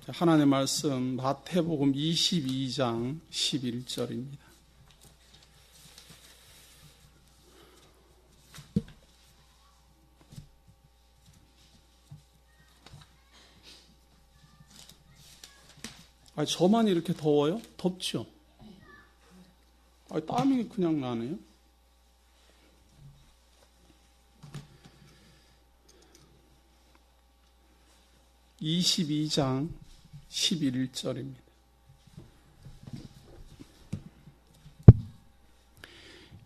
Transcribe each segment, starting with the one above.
하나님의 말씀 마태복음 22장 11절입니다. 저만 이렇게 더워요? 덥죠? 땀이 그냥 나네요. (22장 11절입니다)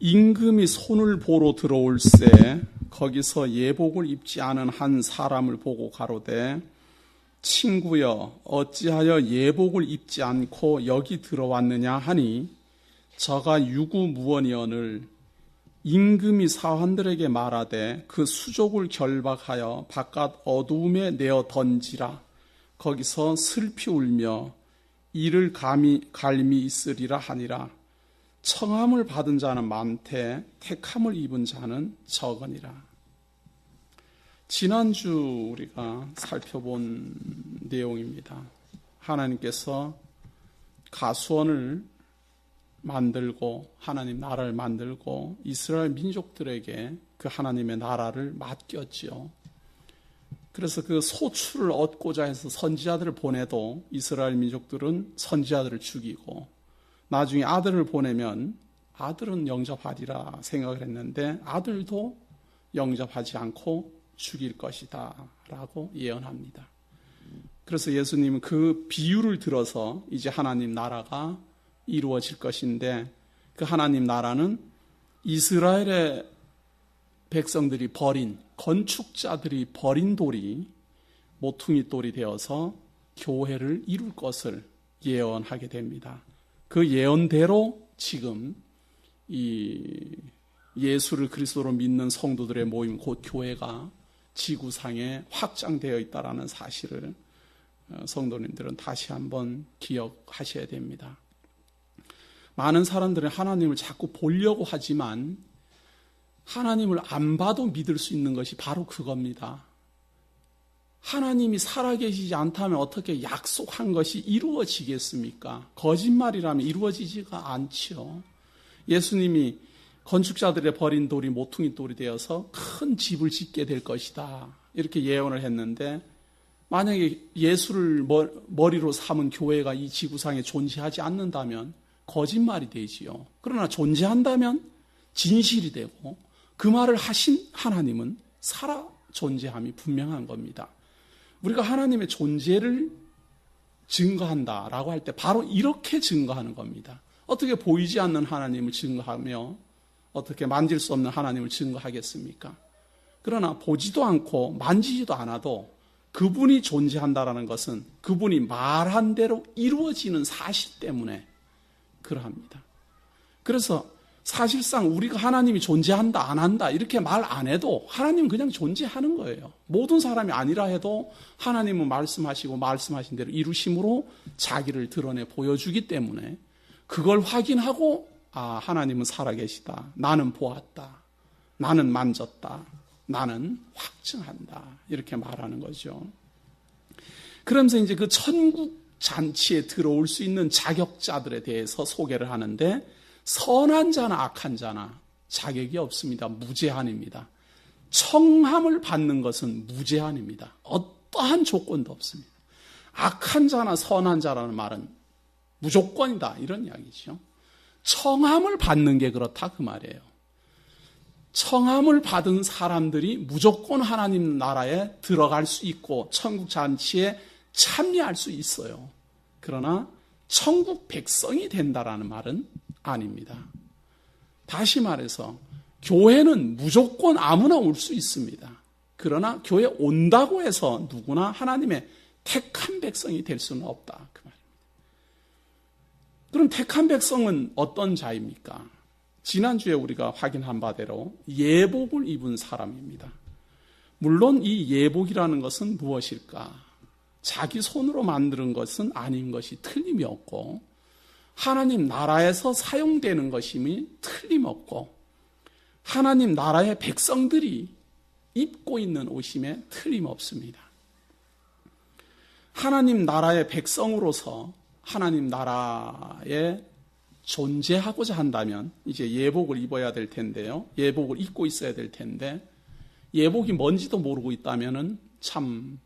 임금이 손을 보러 들어올새 거기서 예복을 입지 않은 한 사람을 보고 가로되 친구여 어찌하여 예복을 입지 않고 여기 들어왔느냐 하니 저가 유구무원이언을 임금이 사환들에게 말하되 그 수족을 결박하여 바깥 어두움에 내어 던지라. 거기서 슬피 울며 이를 갈미 있으리라 하니라. 청함을 받은 자는 많되 택함을 입은 자는 적으니라. 지난주 우리가 살펴본 내용입니다. 하나님께서 가수원을 만들고 하나님 나라를 만들고 이스라엘 민족들에게 그 하나님의 나라를 맡겼죠. 그래서 그 소출을 얻고자 해서 선지자들을 보내도 이스라엘 민족들은 선지자들을 죽이고 나중에 아들을 보내면 아들은 영접하리라 생각을 했는데 아들도 영접하지 않고 죽일 것이다 라고 예언합니다. 그래서 예수님은 그 비유를 들어서 이제 하나님 나라가 이루어질 것인데 그 하나님 나라는 이스라엘의 백성들이 버린 건축자들이 버린 돌이 모퉁이 돌이 되어서 교회를 이룰 것을 예언하게 됩니다. 그 예언대로 지금 이 예수를 그리스도로 믿는 성도들의 모임 곧 교회가 지구상에 확장되어 있다는 사실을 성도님들은 다시 한번 기억하셔야 됩니다. 많은 사람들은 하나님을 자꾸 보려고 하지만 하나님을 안 봐도 믿을 수 있는 것이 바로 그겁니다. 하나님이 살아계시지 않다면 어떻게 약속한 것이 이루어지겠습니까? 거짓말이라면 이루어지지가 않지요. 예수님이 건축자들의 버린 돌이 모퉁이 돌이 되어서 큰 집을 짓게 될 것이다 이렇게 예언을 했는데 만약에 예수를 머리로 삼은 교회가 이 지구상에 존재하지 않는다면 거짓말이 되지요. 그러나 존재한다면 진실이 되고 그 말을 하신 하나님은 살아 존재함이 분명한 겁니다. 우리가 하나님의 존재를 증거한다라고 할 때 바로 이렇게 증거하는 겁니다. 어떻게 보이지 않는 하나님을 증거하며 어떻게 만질 수 없는 하나님을 증거하겠습니까? 그러나 보지도 않고 만지지도 않아도 그분이 존재한다라는 것은 그분이 말한 대로 이루어지는 사실 때문에 그러합니다. 그래서 사실상 우리가 하나님이 존재한다 안 한다 이렇게 말 안 해도 하나님은 그냥 존재하는 거예요. 모든 사람이 아니라 해도 하나님은 말씀하시고 말씀하신 대로 이루심으로 자기를 드러내 보여주기 때문에 그걸 확인하고 하나님은 살아계시다. 나는 보았다. 나는 만졌다. 나는 확증한다. 이렇게 말하는 거죠. 그러면서 이제 그 천국 잔치에 들어올 수 있는 자격자들에 대해서 소개를 하는데 선한 자나 악한 자나 자격이 없습니다. 무제한입니다. 청함을 받는 것은 무제한입니다. 어떠한 조건도 없습니다. 악한 자나 선한 자라는 말은 무조건이다 이런 이야기죠. 청함을 받는 게 그렇다 그 말이에요. 청함을 받은 사람들이 무조건 하나님 나라에 들어갈 수 있고 천국 잔치에 참여할 수 있어요. 그러나 천국 백성이 된다라는 말은 아닙니다. 다시 말해서 교회는 무조건 아무나 올 수 있습니다. 그러나 교회 온다고 해서 누구나 하나님의 택한 백성이 될 수는 없다 그 말입니다. 그럼 택한 백성은 어떤 자입니까? 지난주에 우리가 확인한 바대로 예복을 입은 사람입니다. 물론 이 예복이라는 것은 무엇일까? 자기 손으로 만드는 것은 아닌 것이 틀림이 없고 하나님 나라에서 사용되는 것임이 틀림없고 하나님 나라의 백성들이 입고 있는 옷임에 틀림없습니다. 하나님 나라의 백성으로서 하나님 나라에 존재하고자 한다면 이제 예복을 입어야 될 텐데요. 예복을 입고 있어야 될 텐데 예복이 뭔지도 모르고 있다면은 참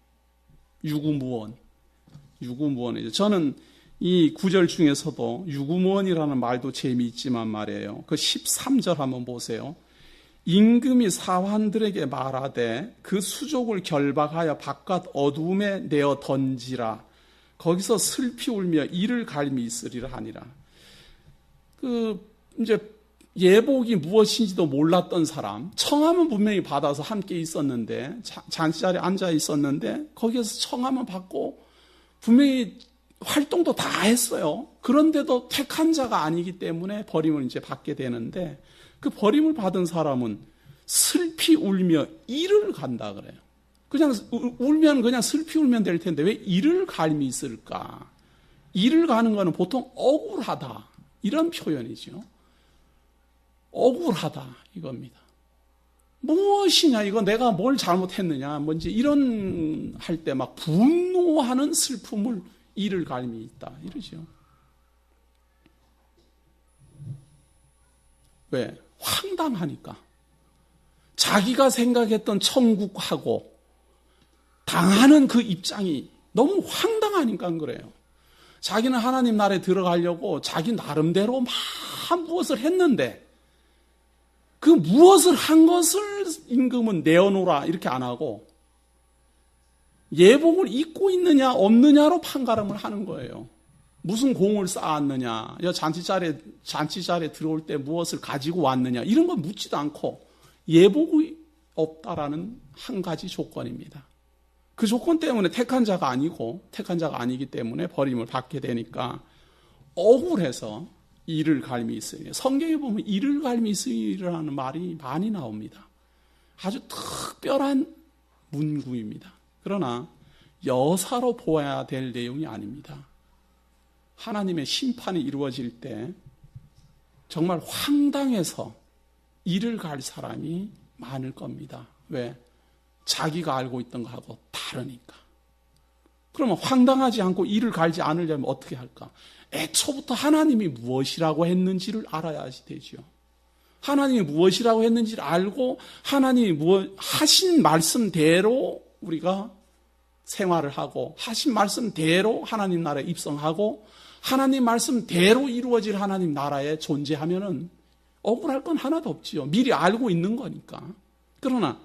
유구무원이죠. 저는 이 구절 중에서도 유구무원이라는 말도 재미있지만 말이에요. 그 13절 한번 보세요. 임금이 사환들에게 말하되 그 수족을 결박하여 바깥 어두움에 내어 던지라. 거기서 슬피 울며 이를 갈미 있으리라 하니라. 이제 예복이 무엇인지도 몰랐던 사람, 청함은 분명히 받아서 함께 있었는데, 잔치자리에 앉아 있었는데, 거기에서 청함은 받고, 분명히 활동도 다 했어요. 그런데도 택한 자가 아니기 때문에 버림을 이제 받게 되는데, 그 버림을 받은 사람은 슬피 울며 이를 간다 그래요. 그냥 울면 그냥 슬피 울면 될 텐데, 왜 이를 갈미 있을까? 이를 가는 거는 보통 억울하다. 이런 표현이죠. 억울하다 이겁니다. 무엇이냐 이거 내가 뭘 잘못했느냐 뭔지 이런 할 때 막 분노하는 슬픔을 이를 갈미 있다 이러죠. 왜? 황당하니까. 자기가 생각했던 천국하고 당하는 그 입장이 너무 황당하니까 그래요. 자기는 하나님 나라에 들어가려고 자기 나름대로 막 무엇을 했는데 그 무엇을 한 것을 임금은 내어놓으라 이렇게 안 하고 예복을 입고 있느냐 없느냐로 판가름을 하는 거예요. 무슨 공을 쌓았느냐, 잔치자리에 들어올 때 무엇을 가지고 왔느냐 이런 거 묻지도 않고 예복이 없다라는 한 가지 조건입니다. 그 조건 때문에 택한 자가 아니기 때문에 버림을 받게 되니까 억울해서 이를 갈미 있으리라. 성경에 보면 이를 갈미 있으리라는 말이 많이 나옵니다. 아주 특별한 문구입니다. 그러나 여사로 보아야 될 내용이 아닙니다. 하나님의 심판이 이루어질 때 정말 황당해서 이를 갈 사람이 많을 겁니다. 왜? 자기가 알고 있던 거하고 다르니까. 그러면 황당하지 않고 이를 갈지 않으려면 어떻게 할까? 애초부터 하나님이 무엇이라고 했는지를 알아야 되죠. 하나님이 무엇이라고 했는지를 알고 하나님이 하신 말씀대로 우리가 생활을 하고 하신 말씀대로 하나님 나라에 입성하고 하나님 말씀대로 이루어질 하나님 나라에 존재하면은 억울할 건 하나도 없지요. 미리 알고 있는 거니까. 그러나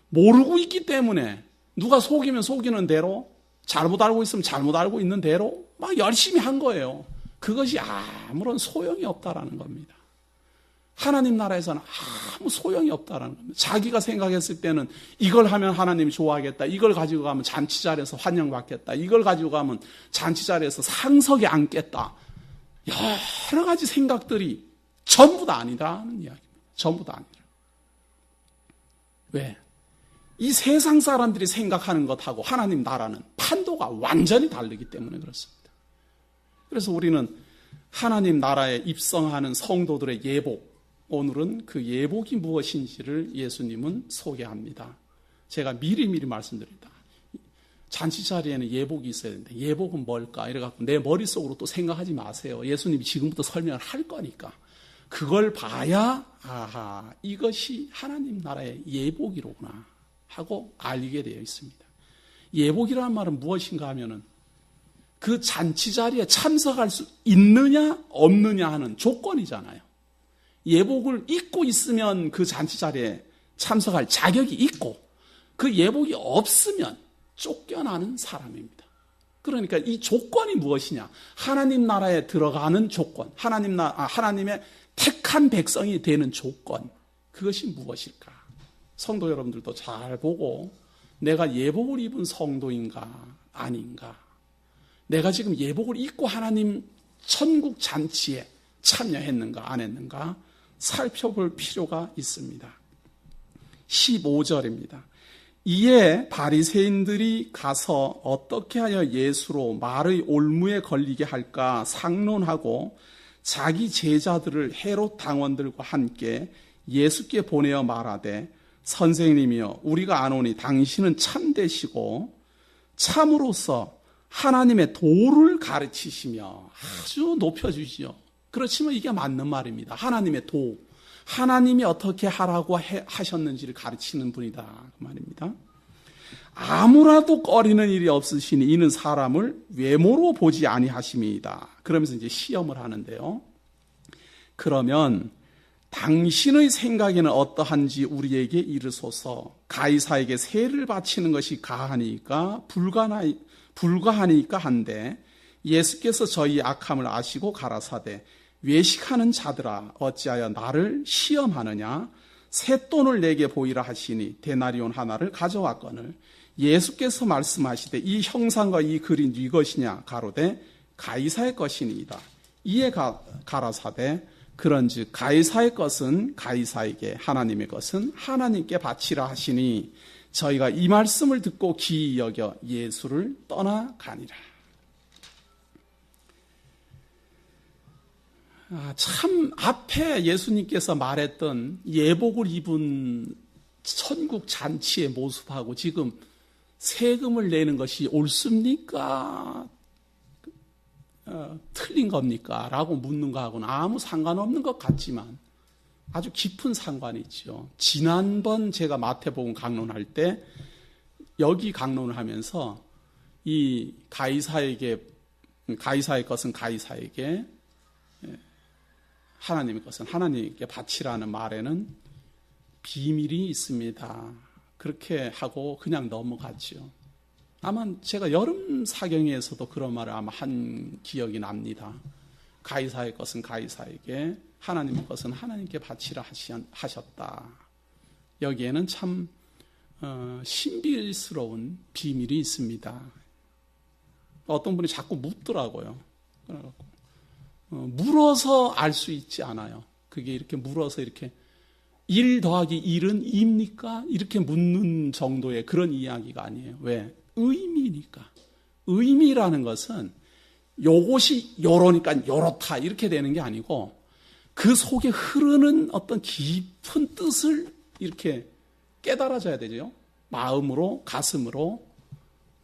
모르고 있기 때문에 누가 속이면 속이는 대로 잘못 알고 있으면 잘못 알고 있는 대로 막 열심히 한 거예요. 그것이 아무런 소용이 없다라는 겁니다. 하나님 나라에서는 아무 소용이 없다라는 겁니다. 자기가 생각했을 때는 이걸 하면 하나님이 좋아하겠다. 이걸 가지고 가면 잔치자리에서 환영받겠다. 이걸 가지고 가면 잔치자리에서 상석에 앉겠다. 여러 가지 생각들이 전부 다 아니라는 이야기입니다. 전부 다 아니라. 왜? 이 세상 사람들이 생각하는 것하고 하나님 나라는 판도가 완전히 다르기 때문에 그렇습니다. 그래서 우리는 하나님 나라에 입성하는 성도들의 예복, 오늘은 그 예복이 무엇인지를 예수님은 소개합니다. 제가 미리 말씀드립니다. 잔치 자리에는 예복이 있어야 되는데 예복은 뭘까? 이래갖고 내 머릿속으로 또 생각하지 마세요. 예수님이 지금부터 설명을 할 거니까. 그걸 봐야 아하 이것이 하나님 나라의 예복이로구나 하고 알게 되어 있습니다. 예복이라는 말은 무엇인가 하면은 그 잔치 자리에 참석할 수 있느냐 없느냐 하는 조건이잖아요. 예복을 입고 있으면 그 잔치 자리에 참석할 자격이 있고 그 예복이 없으면 쫓겨나는 사람입니다. 그러니까 이 조건이 무엇이냐? 하나님 나라에 들어가는 조건, 하나님의 택한 백성이 되는 조건, 그것이 무엇일까? 성도 여러분들도 잘 보고 내가 예복을 입은 성도인가 아닌가? 내가 지금 예복을 입고 하나님 천국 잔치에 참여했는가 안 했는가 살펴볼 필요가 있습니다. 15절입니다. 이에 바리새인들이 가서 어떻게 하여 예수로 말의 올무에 걸리게 할까 상론하고 자기 제자들을 헤롯 당원들과 함께 예수께 보내어 말하되 선생님이여 우리가 아노니 당신은 참되시고 참으로서 하나님의 도를 가르치시며 아주 높여주시죠. 그렇지만 이게 맞는 말입니다. 하나님의 도, 하나님이 어떻게 하라고 하셨는지를 가르치는 분이다 그 말입니다. 아무라도 꺼리는 일이 없으시니 이는 사람을 외모로 보지 아니하심이다. 그러면서 이제 시험을 하는데요. 그러면 당신의 생각에는 어떠한지 우리에게 이르소서. 가이사에게 세를 바치는 것이 가하니까 불가하니까 한데 예수께서 저희 악함을 아시고 가라사대 외식하는 자들아 어찌하여 나를 시험하느냐. 쇳돈을 내게 보이라 하시니 데나리온 하나를 가져왔거늘 예수께서 말씀하시되 이 형상과 이 글이 네 것이냐 가로되 가이사의 것이니이다. 이에 가라사대 그런즉 가이사의 것은 가이사에게 하나님의 것은 하나님께 바치라 하시니 저희가 이 말씀을 듣고 기이 여겨 예수를 떠나가니라. 참 앞에 예수님께서 말했던 예복을 입은 천국 잔치의 모습하고 지금 세금을 내는 것이 옳습니까? 틀린 겁니까? 라고 묻는 거하고는 아무 상관없는 것 같지만 아주 깊은 상관이 있죠. 지난번 제가 마태복음 강론할 때 여기 강론을 하면서 이 가이사의 것은 가이사에게 하나님의 것은 하나님께 바치라는 말에는 비밀이 있습니다. 그렇게 하고 그냥 넘어갔죠. 아마 제가 여름 사경에서도 그런 말을 아마 한 기억이 납니다. 가이사의 것은 가이사에게, 하나님의 것은 하나님께 바치라 하셨다. 여기에는 참 신비스러운 비밀이 있습니다. 어떤 분이 자꾸 묻더라고요. 물어서 알 수 있지 않아요. 그게 이렇게 물어서 이렇게 1 더하기 1은 2입니까? 이렇게 묻는 정도의 그런 이야기가 아니에요. 왜? 의미니까. 의미라는 것은 요것이 요러니까 요렇다 이렇게 되는 게 아니고 그 속에 흐르는 어떤 깊은 뜻을 이렇게 깨달아져야 되죠. 마음으로, 가슴으로,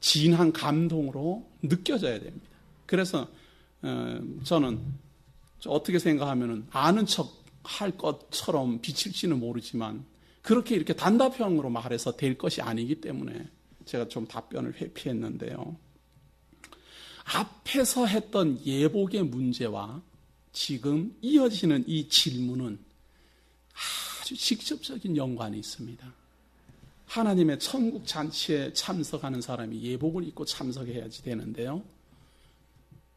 진한 감동으로 느껴져야 됩니다. 그래서 저는 어떻게 생각하면은 아는 척 할 것처럼 비칠지는 모르지만 그렇게 이렇게 단답형으로 말해서 될 것이 아니기 때문에 제가 좀 답변을 회피했는데요. 앞에서 했던 예복의 문제와 지금 이어지는 이 질문은 아주 직접적인 연관이 있습니다. 하나님의 천국 잔치에 참석하는 사람이 예복을 입고 참석해야지 되는데요.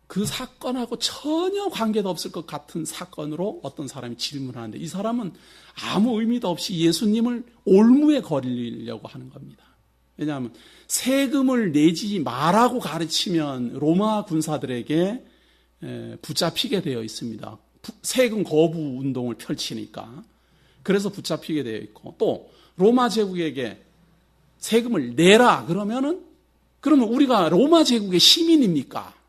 그 사건하고 전혀 관계도 없을 것 같은 사건으로 어떤 사람이 질문하는데 이 사람은 아무 의미도 없이 예수님을 올무에 거리려고 하는 겁니다. 왜냐하면 세금을 내지 말라고 가르치면 로마 군사들에게 붙잡히게 되어 있습니다. 세금 거부 운동을 펼치니까. 그래서 붙잡히게 되어 있고 또 로마 제국에게 세금을 내라 그러면 우리가 로마 제국의 시민입니까?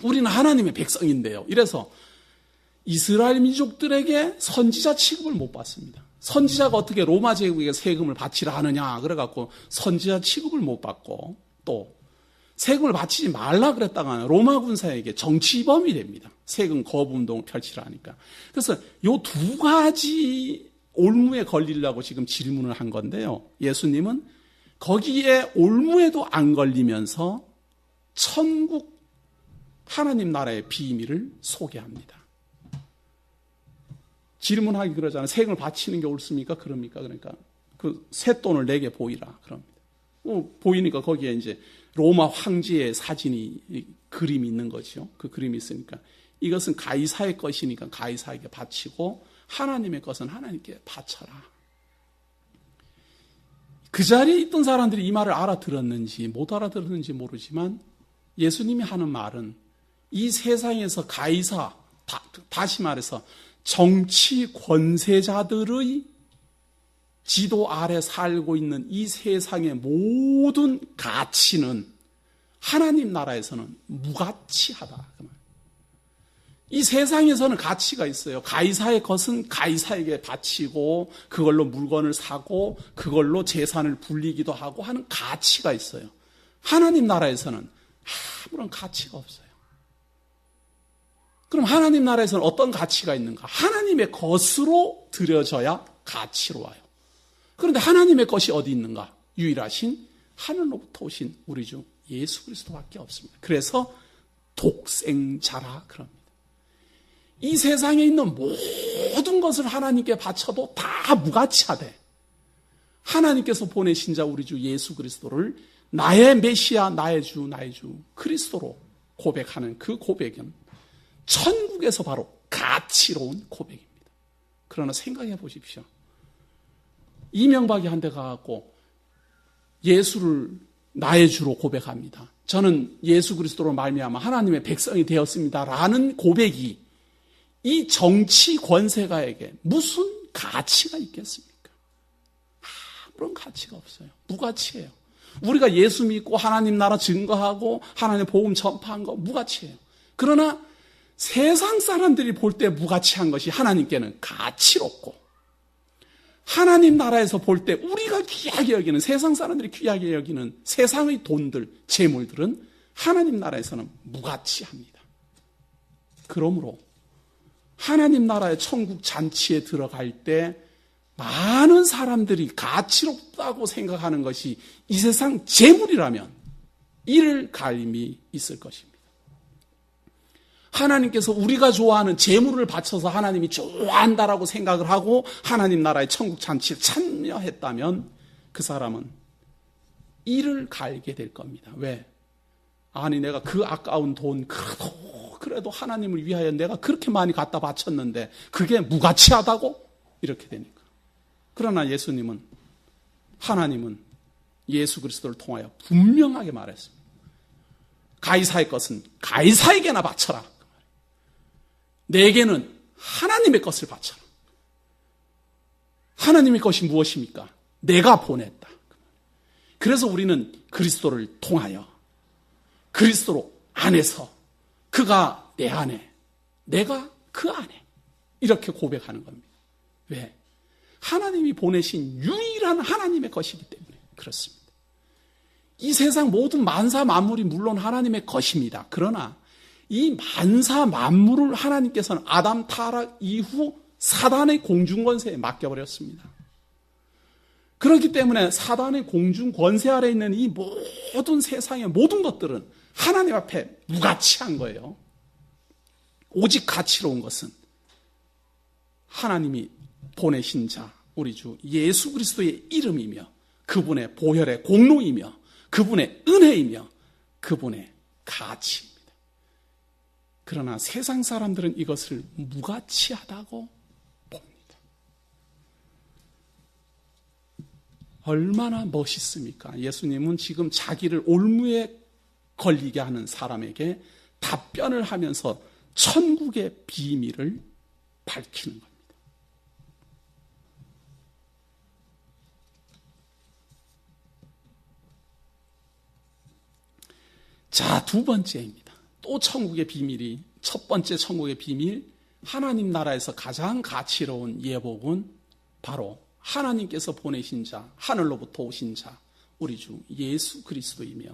우리는 하나님의 백성인데요. 이래서 이스라엘 민족들에게 선지자 취급을 못 받습니다. 선지자가 어떻게 로마 제국에게 세금을 바치라 하느냐 그래갖고 선지자 취급을 못 받고 또 세금을 바치지 말라 그랬다가 로마 군사에게 정치범이 됩니다. 세금 거부 운동을 펼치라 하니까. 그래서 요 두 가지 올무에 걸리려고 지금 질문을 한 건데요. 예수님은 거기에 올무에도 안 걸리면서 천국 하나님 나라의 비밀을 소개합니다. 질문하기 그러잖아요. 세금을 바치는 게 옳습니까? 그럽니까? 그러니까 그 쇳돈을 내게 보이라 그럽니다. 보이니까 거기에 이제 로마 황제의 사진이 그림이 있는 거죠. 그 그림이 있으니까 이것은 가이사의 것이니까 가이사에게 바치고 하나님의 것은 하나님께 바쳐라. 그 자리에 있던 사람들이 이 말을 알아들었는지 못 알아들었는지 모르지만 예수님이 하는 말은 이 세상에서 가이사, 다시 말해서 정치 권세자들의 지도 아래 살고 있는 이 세상의 모든 가치는 하나님 나라에서는 무가치하다. 이 세상에서는 가치가 있어요. 가이사의 것은 가이사에게 바치고 그걸로 물건을 사고 그걸로 재산을 불리기도 하고 하는 가치가 있어요. 하나님 나라에서는 아무런 가치가 없어요. 그럼 하나님 나라에서는 어떤 가치가 있는가? 하나님의 것으로 드려져야 가치로 와요. 그런데 하나님의 것이 어디 있는가? 유일하신 하늘로부터 오신 우리 주 예수 그리스도밖에 없습니다. 그래서 독생자라 그럽니다. 이 세상에 있는 모든 것을 하나님께 바쳐도 다 무가치하되 하나님께서 보내신 자 우리 주 예수 그리스도를 나의 메시아, 나의 주 그리스도로 고백하는 그 고백은 천국에서 바로 가치로운 고백입니다. 그러나 생각해 보십시오. 이명박이 한데 가갖고 예수를 나의 주로 고백합니다. 저는 예수 그리스도로 말미암아 하나님의 백성이 되었습니다라는 고백이 이 정치 권세가에게 무슨 가치가 있겠습니까? 아무런 가치가 없어요. 무가치예요. 우리가 예수 믿고 하나님 나라 증거하고 하나님의 복음 전파한 거 무가치예요. 그러나 세상 사람들이 볼 때 무가치한 것이 하나님께는 가치롭고 하나님 나라에서 볼 때 우리가 귀하게 여기는 세상 사람들이 귀하게 여기는 세상의 돈들, 재물들은 하나님 나라에서는 무가치합니다. 그러므로 하나님 나라의 천국 잔치에 들어갈 때 많은 사람들이 가치롭다고 생각하는 것이 이 세상 재물이라면 이를 갈림이 있을 것입니다. 하나님께서 우리가 좋아하는 재물을 바쳐서 하나님이 좋아한다라고 생각을 하고 하나님 나라의 천국 잔치에 참여했다면 그 사람은 이를 갈게 될 겁니다. 왜? 아니 내가 그 아까운 돈 그래도 하나님을 위하여 내가 그렇게 많이 갖다 바쳤는데 그게 무가치하다고? 이렇게 되니까. 그러나 예수님은 하나님은 예수 그리스도를 통하여 분명하게 말했습니다. 가이사의 것은 가이사에게나 바쳐라. 내게는 하나님의 것을 바쳐라. 하나님의 것이 무엇입니까? 내가 보냈다. 그래서 우리는 그리스도를 통하여 그리스도 안에서 그가 내 안에, 내가 그 안에 이렇게 고백하는 겁니다. 왜? 하나님이 보내신 유일한 하나님의 것이기 때문에 그렇습니다. 이 세상 모든 만사 만물이 물론 하나님의 것입니다. 그러나 이 만사 만물을 하나님께서는 아담 타락 이후 사단의 공중권세에 맡겨버렸습니다. 그렇기 때문에 사단의 공중권세 아래 있는 이 모든 세상의 모든 것들은 하나님 앞에 무가치한 거예요. 오직 가치로운 것은 하나님이 보내신 자 우리 주 예수 그리스도의 이름이며 그분의 보혈의 공로이며 그분의 은혜이며 그분의 가치입니다. 그러나 세상 사람들은 이것을 무가치하다고 봅니다. 얼마나 멋있습니까? 예수님은 지금 자기를 올무에 걸리게 하는 사람에게 답변을 하면서 천국의 비밀을 밝히는 겁니다. 자, 두 번째입니다. 또 천국의 비밀이, 첫 번째 천국의 비밀, 하나님 나라에서 가장 가치로운 예복은 바로 하나님께서 보내신 자, 하늘로부터 오신 자, 우리 주 예수 그리스도이며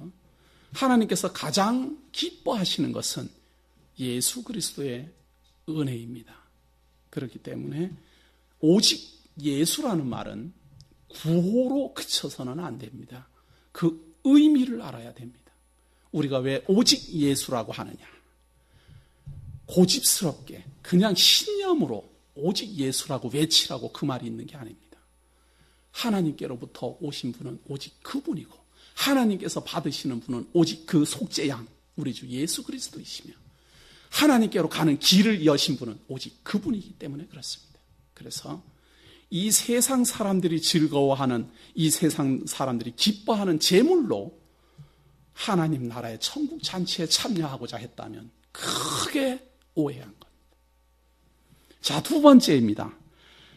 하나님께서 가장 기뻐하시는 것은 예수 그리스도의 은혜입니다. 그렇기 때문에 오직 예수라는 말은 구호로 그쳐서는 안 됩니다. 그 의미를 알아야 됩니다. 우리가 왜 오직 예수라고 하느냐? 고집스럽게 그냥 신념으로 오직 예수라고 외치라고 그 말이 있는 게 아닙니다. 하나님께로부터 오신 분은 오직 그분이고 하나님께서 받으시는 분은 오직 그 속죄양 우리 주 예수 그리스도이시며 하나님께로 가는 길을 여신 분은 오직 그분이기 때문에 그렇습니다. 그래서 이 세상 사람들이 즐거워하는 이 세상 사람들이 기뻐하는 제물로 하나님 나라의 천국 잔치에 참여하고자 했다면 크게 오해한 겁니다. 자, 두 번째입니다.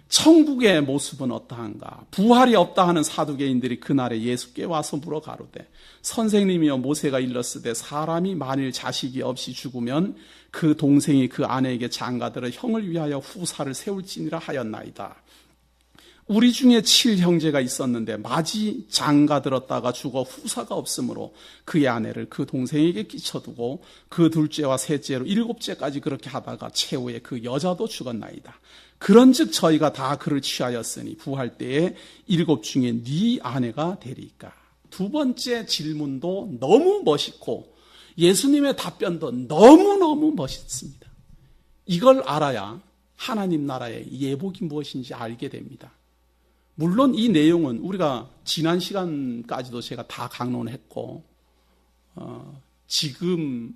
천국의 모습은 어떠한가? 부활이 없다 하는 사두개인들이 그날에 예수께 와서 물어 가로되 선생님이여 모세가 일렀으되 사람이 만일 자식이 없이 죽으면 그 동생이 그 아내에게 장가들어 형을 위하여 후사를 세울지니라 하였나이다. 우리 중에 7형제가 있었는데 마지 장가들었다가 죽어 후사가 없으므로 그의 아내를 그 동생에게 끼쳐두고 그 둘째와 셋째로 7째까지 그렇게 하다가 최후에 그 여자도 죽었나이다. 그런즉 저희가 다 그를 취하였으니 부활 때에 7 중에 네 아내가 되리까. 두 번째 질문도 너무 멋있고 예수님의 답변도 너무너무 멋있습니다. 이걸 알아야 하나님 나라의 예복이 무엇인지 알게 됩니다. 물론 이 내용은 우리가 지난 시간까지도 제가 다 강론했고 지금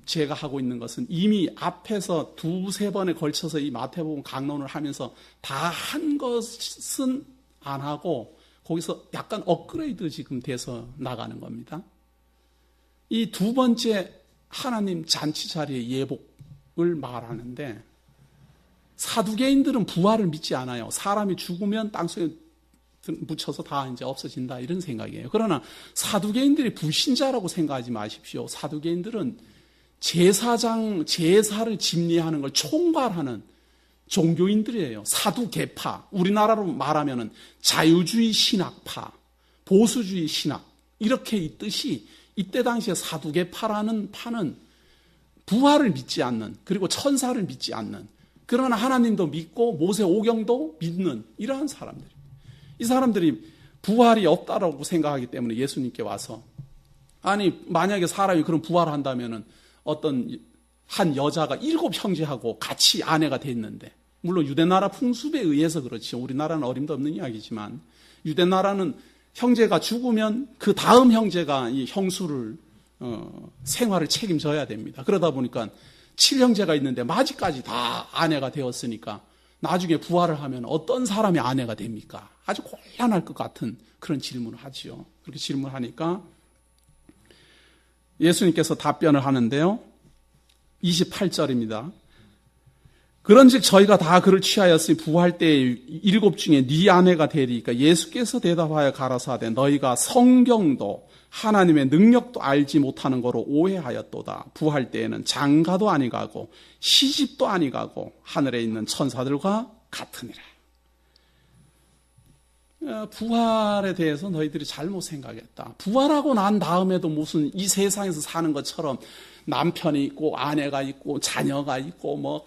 제가 하고 있는 것은 이미 앞에서 2-3번에 걸쳐서 이 마태복음 강론을 하면서 다 한 것은 안 하고 거기서 약간 업그레이드 지금 돼서 나가는 겁니다. 이 두 번째 하나님 잔치 자리의 예복을 말하는데 사두개인들은 부활을 믿지 않아요. 사람이 죽으면 땅속에 묻혀서 다 이제 없어진다 이런 생각이에요. 그러나 사두개인들이 불신자라고 생각하지 마십시오. 사두개인들은 제사를 집례하는 걸 총괄하는 종교인들이에요. 사두개파, 우리나라로 말하면 자유주의 신학파, 보수주의 신학 이렇게 있듯이 이때 당시에 사두개파라는 파는 부활을 믿지 않는, 그리고 천사를 믿지 않는, 그러나 하나님도 믿고 모세 오경도 믿는 이러한 사람들입니다. 이 사람들이 부활이 없다라고 생각하기 때문에 예수님께 와서, 아니 만약에 사람이 그런 부활을 한다면은 어떤 한 여자가 7 형제하고 같이 아내가 됐는데, 물론 유대나라 풍습에 의해서 그렇죠. 우리나라는 어림도 없는 이야기지만 유대나라는 형제가 죽으면 그 다음 형제가 이 형수를 생활을 책임져야 됩니다. 그러다 보니까 7형제가 있는데 마지까지 다 아내가 되었으니까 나중에 부활을 하면 어떤 사람이 아내가 됩니까? 아주 곤란할 것 같은 그런 질문을 하지요. 그렇게 질문하니까 예수님께서 답변을 하는데요. 28절입니다. 그런즉 저희가 다 그를 취하였으니 부활 때에 7 중에 네 아내가 되리까. 예수께서 대답하여 가라사대 너희가 성경도 하나님의 능력도 알지 못하는 거로 오해하였도다. 부활 때에는 장가도 아니가고 시집도 아니가고 하늘에 있는 천사들과 같으니라. 부활에 대해서 너희들이 잘못 생각했다. 부활하고 난 다음에도 무슨 이 세상에서 사는 것처럼 남편이 있고 아내가 있고 자녀가 있고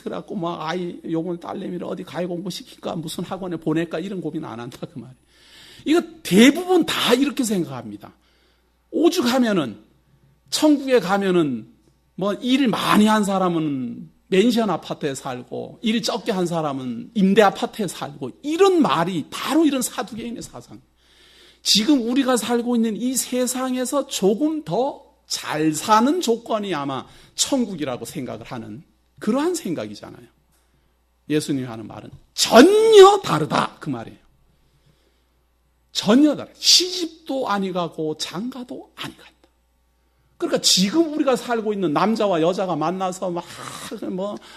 그래갖고 아이 요번 딸내미를 어디 가해 공부시킬까 무슨 학원에 보낼까 이런 고민 안 한다 그 말이에요. 이거 대부분 다 이렇게 생각합니다. 오죽하면은 천국에 가면은 일 많이 한 사람은 맨션 아파트에 살고 일 적게 한 사람은 임대 아파트에 살고 이런 말이 바로 이런 사두개인의 사상. 지금 우리가 살고 있는 이 세상에서 조금 더 잘 사는 조건이 아마 천국이라고 생각을 하는 그러한 생각이잖아요. 예수님이 하는 말은 전혀 다르다 그 말이에요. 전혀 다르다. 시집도 아니 가고 장가도 아니 간다. 그러니까 지금 우리가 살고 있는 남자와 여자가 만나서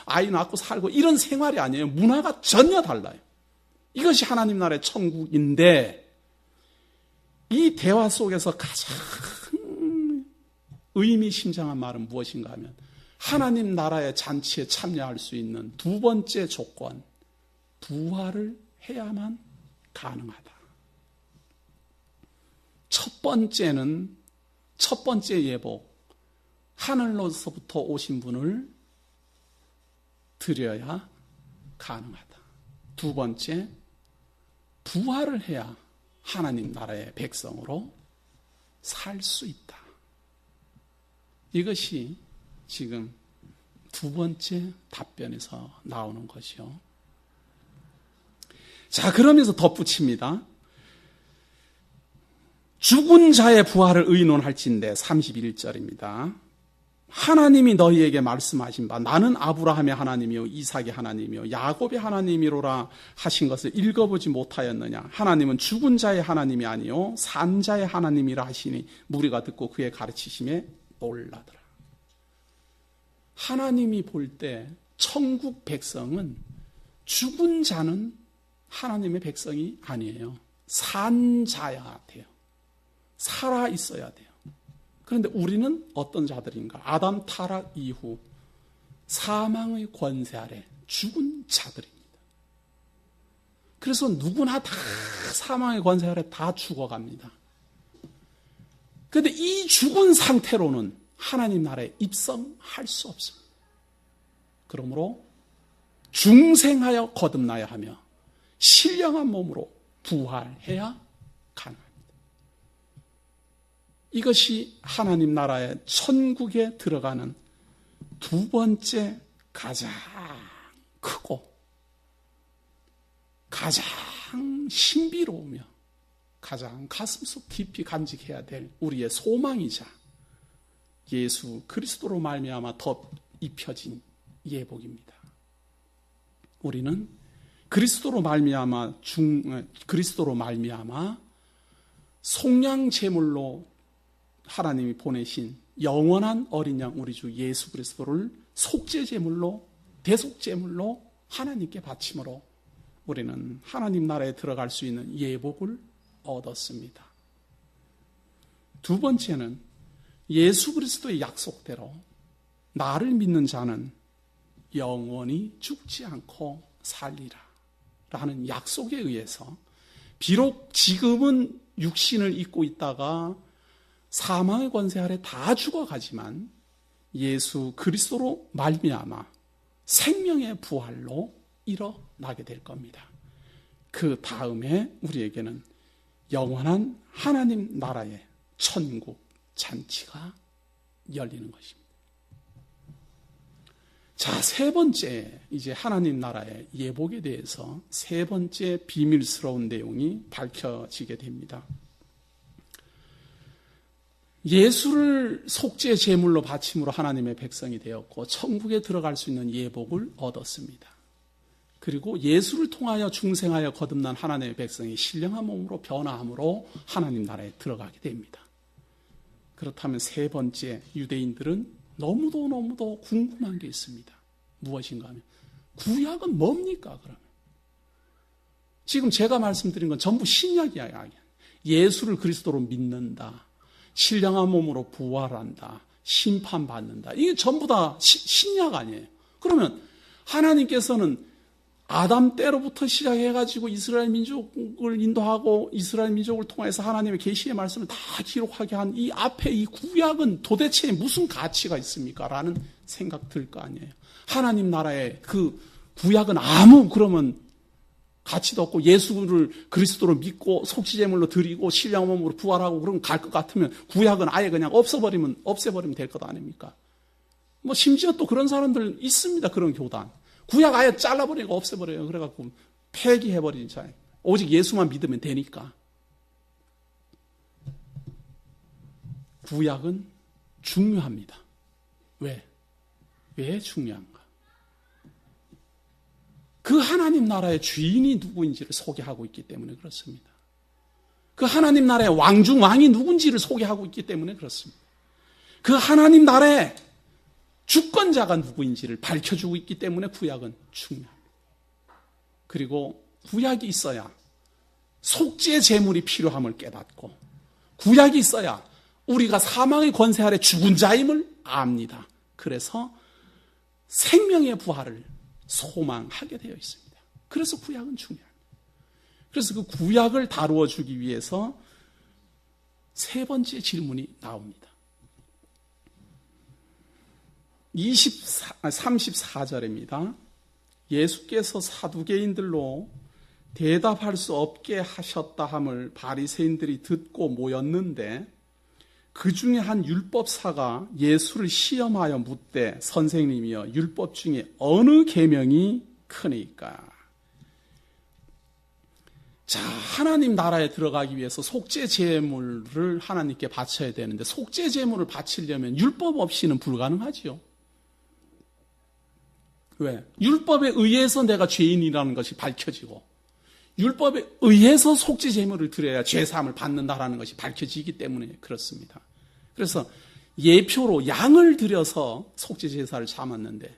아이 낳고 살고 이런 생활이 아니에요. 문화가 전혀 달라요. 이것이 하나님 나라의 천국인데 이 대화 속에서 가장 의미심장한 말은 무엇인가 하면 하나님 나라의 잔치에 참여할 수 있는 두 번째 조건, 부활을 해야만 가능하다. 첫 번째 예복, 하늘로서부터 오신 분을 드려야 가능하다. 두 번째, 부활을 해야 하나님 나라의 백성으로 살 수 있다. 이것이 지금 두 번째 답변에서 나오는 것이요. 자, 그러면서 덧붙입니다. 죽은 자의 부활을 의논할진대 31절입니다. 하나님이 너희에게 말씀하신 바 나는 아브라함의 하나님이요 이삭의 하나님이요 야곱의 하나님이로라 하신 것을 읽어보지 못하였느냐. 하나님은 죽은 자의 하나님이 아니요 산 자의 하나님이라 하시니 무리가 듣고 그의 가르치심에 놀라더라. 하나님이 볼 때 천국 백성은 죽은 자는 하나님의 백성이 아니에요. 산 자야 돼요. 살아 있어야 돼요. 그런데 우리는 어떤 자들인가? 아담 타락 이후 사망의 권세 아래 죽은 자들입니다. 그래서 누구나 다 사망의 권세 아래 다 죽어갑니다. 그런데 이 죽은 상태로는 하나님 나라에 입성할 수 없습니다. 그러므로 중생하여 거듭나야 하며 신령한 몸으로 부활해야 가능합니다. 이것이 하나님 나라의 천국에 들어가는 두 번째 가장 크고 가장 신비로우며 가장 가슴속 깊이 간직해야 될 우리의 소망이자 예수 그리스도로 말미암아 덧입혀진 예복입니다. 우리는 그리스도로 말미암아 속량 제물로 하나님이 보내신 영원한 어린 양 우리 주 예수 그리스도를 속죄 제물로 대속 제물로 하나님께 바침으로 우리는 하나님 나라에 들어갈 수 있는 예복을 얻었습니다. 두 번째는 예수 그리스도의 약속대로 나를 믿는 자는 영원히 죽지 않고 살리라 라는 약속에 의해서 비록 지금은 육신을 입고 있다가 사망의 권세 아래 다 죽어가지만 예수 그리스도로 말미암아 생명의 부활로 일어나게 될 겁니다. 그 다음에 우리에게는 영원한 하나님 나라의 천국 잔치가 열리는 것입니다. 자, 세 번째, 이제 하나님 나라의 예복에 대해서 세 번째 비밀스러운 내용이 밝혀지게 됩니다. 예수를 속죄 제물로 바침으로 하나님의 백성이 되었고 천국에 들어갈 수 있는 예복을 얻었습니다. 그리고 예수를 통하여 중생하여 거듭난 하나님의 백성이 신령한 몸으로 변화함으로 하나님 나라에 들어가게 됩니다. 그렇다면 세 번째, 유대인들은 너무도 궁금한 게 있습니다. 무엇인가 하면 구약은 뭡니까 그러면? 지금 제가 말씀드린 건 전부 신약이야. 예수를 그리스도로 믿는다. 신령한 몸으로 부활한다. 심판받는다. 이게 전부 다 신약 아니에요. 그러면 하나님께서는 아담 때로부터 시작해가지고 이스라엘 민족을 인도하고 이스라엘 민족을 통해서 하나님의 계시의 말씀을 다 기록하게 한 이 앞에 이 구약은 도대체 무슨 가치가 있습니까? 라는 생각 들 거 아니에요. 하나님 나라의 그 구약은 아무 그러면 가치도 없고 예수를 그리스도로 믿고 속죄제물로 드리고 신령한 몸으로 부활하고 그러면 갈 것 같으면 구약은 아예 그냥 없애버리면 될 것 아닙니까? 뭐 심지어 또 그런 사람들 있습니다. 그런 교단. 구약 아예 잘라버리고 없애버려요. 그래갖고 폐기해버리는 자예요. 오직 예수만 믿으면 되니까. 구약은 중요합니다. 왜? 왜 중요한가? 그 하나님 나라의 주인이 누구인지를 소개하고 있기 때문에 그렇습니다. 그 하나님 나라의 왕 중 왕이 누군지를 소개하고 있기 때문에 그렇습니다. 그 하나님 나라의 주권자가 누구인지를 밝혀주고 있기 때문에 구약은 중요합니다. 그리고 구약이 있어야 속죄 제물이 필요함을 깨닫고 구약이 있어야 우리가 사망의 권세 아래 죽은 자임을 압니다. 그래서 생명의 부활을 소망하게 되어 있습니다. 그래서 구약은 중요합니다. 그래서 그 구약을 다루어 주기 위해서 세 번째 질문이 나옵니다. 34절입니다. 예수께서 사두개인들로 대답할 수 없게 하셨다 함을 바리새인들이 듣고 모였는데 그 중에 한 율법사가 예수를 시험하여 묻되 선생님이여 율법 중에 어느 계명이 크니까? 자, 하나님 나라에 들어가기 위해서 속죄 제물을 하나님께 바쳐야 되는데 속죄 제물을 바치려면 율법 없이는 불가능하지요. 왜? 율법에 의해서 내가 죄인이라는 것이 밝혀지고 율법에 의해서 속죄 제물을 드려야 죄사함을 받는다라는 것이 밝혀지기 때문에 그렇습니다. 그래서 예표로 양을 들여서 속죄 제사를 삼았는데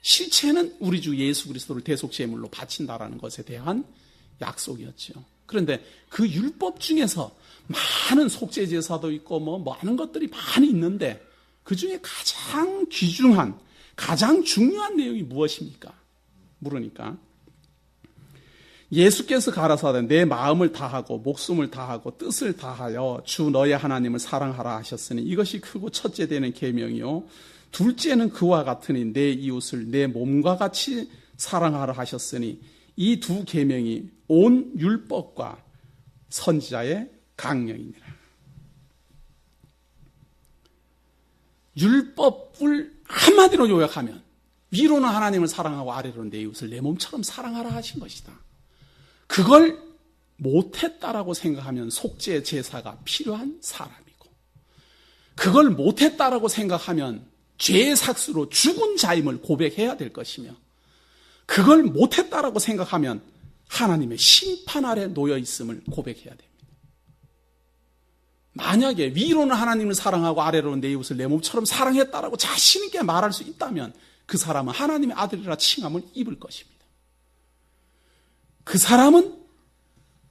실체는 우리 주 예수 그리스도를 대속 제물로 바친다라는 것에 대한 약속이었죠. 그런데 그 율법 중에서 많은 속죄 제사도 있고 많은 것들이 많이 있는데 그 중에 가장 귀중한 가장 중요한 내용이 무엇입니까? 물으니까 예수께서 가라사대 내 마음을 다하고 목숨을 다하고 뜻을 다하여 주 너의 하나님을 사랑하라 하셨으니 이것이 크고 첫째 되는 계명이요 둘째는 그와 같으니 내 이웃을 내 몸과 같이 사랑하라 하셨으니 이 두 계명이 온 율법과 선지자의 강령이니라. 율법을 한마디로 요약하면 위로는 하나님을 사랑하고 아래로는 내 이웃을 내 몸처럼 사랑하라 하신 것이다. 그걸 못했다라고 생각하면 속죄 제사가 필요한 사람이고, 그걸 못했다라고 생각하면 죄의 삭수로 죽은 자임을 고백해야 될 것이며, 그걸 못했다라고 생각하면 하나님의 심판 아래 놓여 있음을 고백해야 됩니다. 만약에 위로는 하나님을 사랑하고 아래로는 내 이웃을 내 몸처럼 사랑했다라고 자신 있게 말할 수 있다면 그 사람은 하나님의 아들이라 칭함을 입을 것입니다. 그 사람은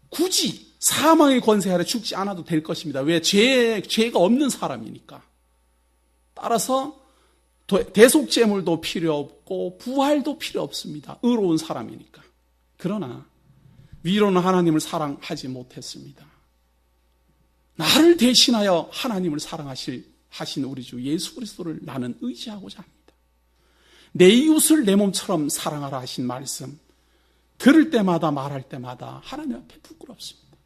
굳이 사망의 권세 아래 죽지 않아도 될 것입니다. 왜? 죄가 없는 사람이니까. 따라서 대속제물도 필요 없고 부활도 필요 없습니다. 의로운 사람이니까. 그러나 위로는 하나님을 사랑하지 못했습니다. 나를 대신하여 하나님을 사랑하신 우리 주 예수 그리스도를 나는 의지하고자 합니다. 내 이웃을 내 몸처럼 사랑하라 하신 말씀, 들을 때마다 말할 때마다 하나님 앞에 부끄럽습니다.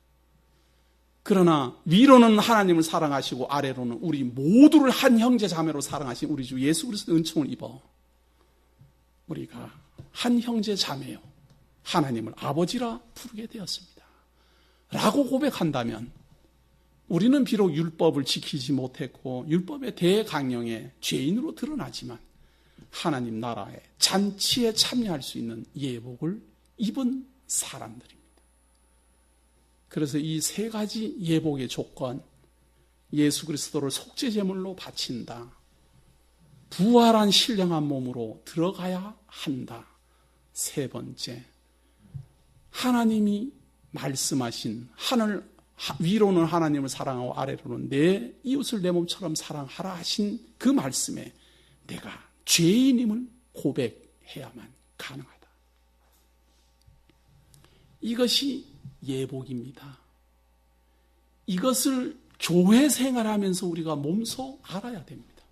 그러나 위로는 하나님을 사랑하시고 아래로는 우리 모두를 한 형제 자매로 사랑하신 우리 주 예수 그리스도의 은총을 입어 우리가 한 형제 자매요 하나님을 아버지라 부르게 되었습니다. 라고 고백한다면 우리는 비록 율법을 지키지 못했고 율법의 대강령에 죄인으로 드러나지만 하나님 나라의 잔치에 참여할 수 있는 예복을 입은 사람들입니다. 그래서 이 세 가지 예복의 조건, 예수 그리스도를 속죄제물로 바친다, 부활한 신령한 몸으로 들어가야 한다, 세 번째, 하나님이 말씀하신 위로는 하나님을 사랑하고 아래로는 내 이웃을 내 몸처럼 사랑하라 하신 그 말씀에 내가 죄인임을 고백해야만 가능하다. 이것이 예복입니다. 이것을 교회 생활하면서 우리가 몸소 알아야 됩니다.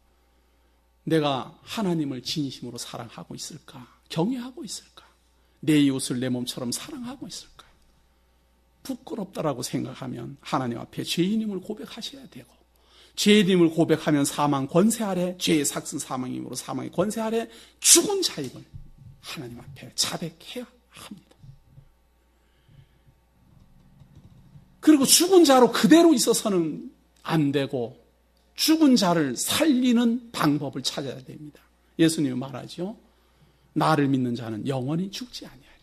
내가 하나님을 진심으로 사랑하고 있을까? 경외하고 있을까? 내 이웃을 내 몸처럼 사랑하고 있을까? 부끄럽다라고 생각하면 하나님 앞에 죄인임을 고백하셔야 되고, 죄인임을 고백하면 사망 권세 아래, 죄의 삭슨 사망이므로 사망의 권세 아래 죽은 자임을 하나님 앞에 자백해야 합니다. 그리고 죽은 자로 그대로 있어서는 안 되고 죽은 자를 살리는 방법을 찾아야 됩니다. 예수님이 말하죠. 나를 믿는 자는 영원히 죽지 아니하리라.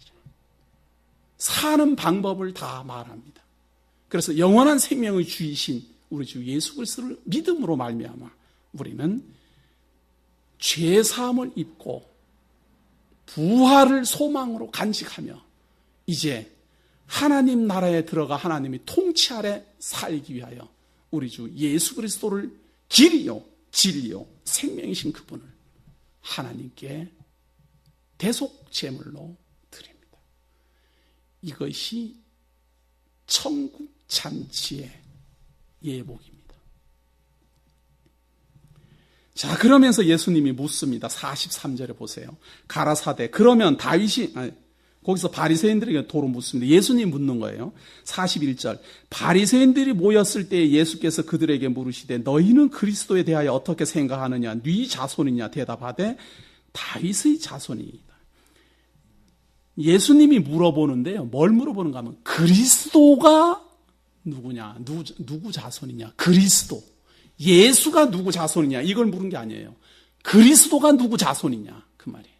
사는 방법을 다 말합니다. 그래서 영원한 생명의 주이신 우리 주 예수 그리스도를 믿음으로 말미암아 우리는 죄 사함을 입고 부활을 소망으로 간직하며 이제 하나님 나라에 들어가 하나님이 통치 아래 살기 위하여 우리 주 예수 그리스도를 길이요 진리요 생명이신 그분을 하나님께 대속 제물로 드립니다. 이것이 천국 잔치의 예복입니다. 자, 그러면서 예수님이 묻습니다. 43절에 보세요. 가라사대 그러면 거기서 바리새인들에게 도로 묻습니다. 예수님이 묻는 거예요. 41절. 바리새인들이 모였을 때 예수께서 그들에게 물으시되 너희는 그리스도에 대하여 어떻게 생각하느냐? 네 자손이냐? 대답하되 다윗의 자손이다. 예수님이 물어보는데요. 뭘 물어보는가 하면 그리스도가 누구냐? 누구 자손이냐? 그리스도. 예수가 누구 자손이냐? 이걸 물은 게 아니에요. 그리스도가 누구 자손이냐? 그 말이에요.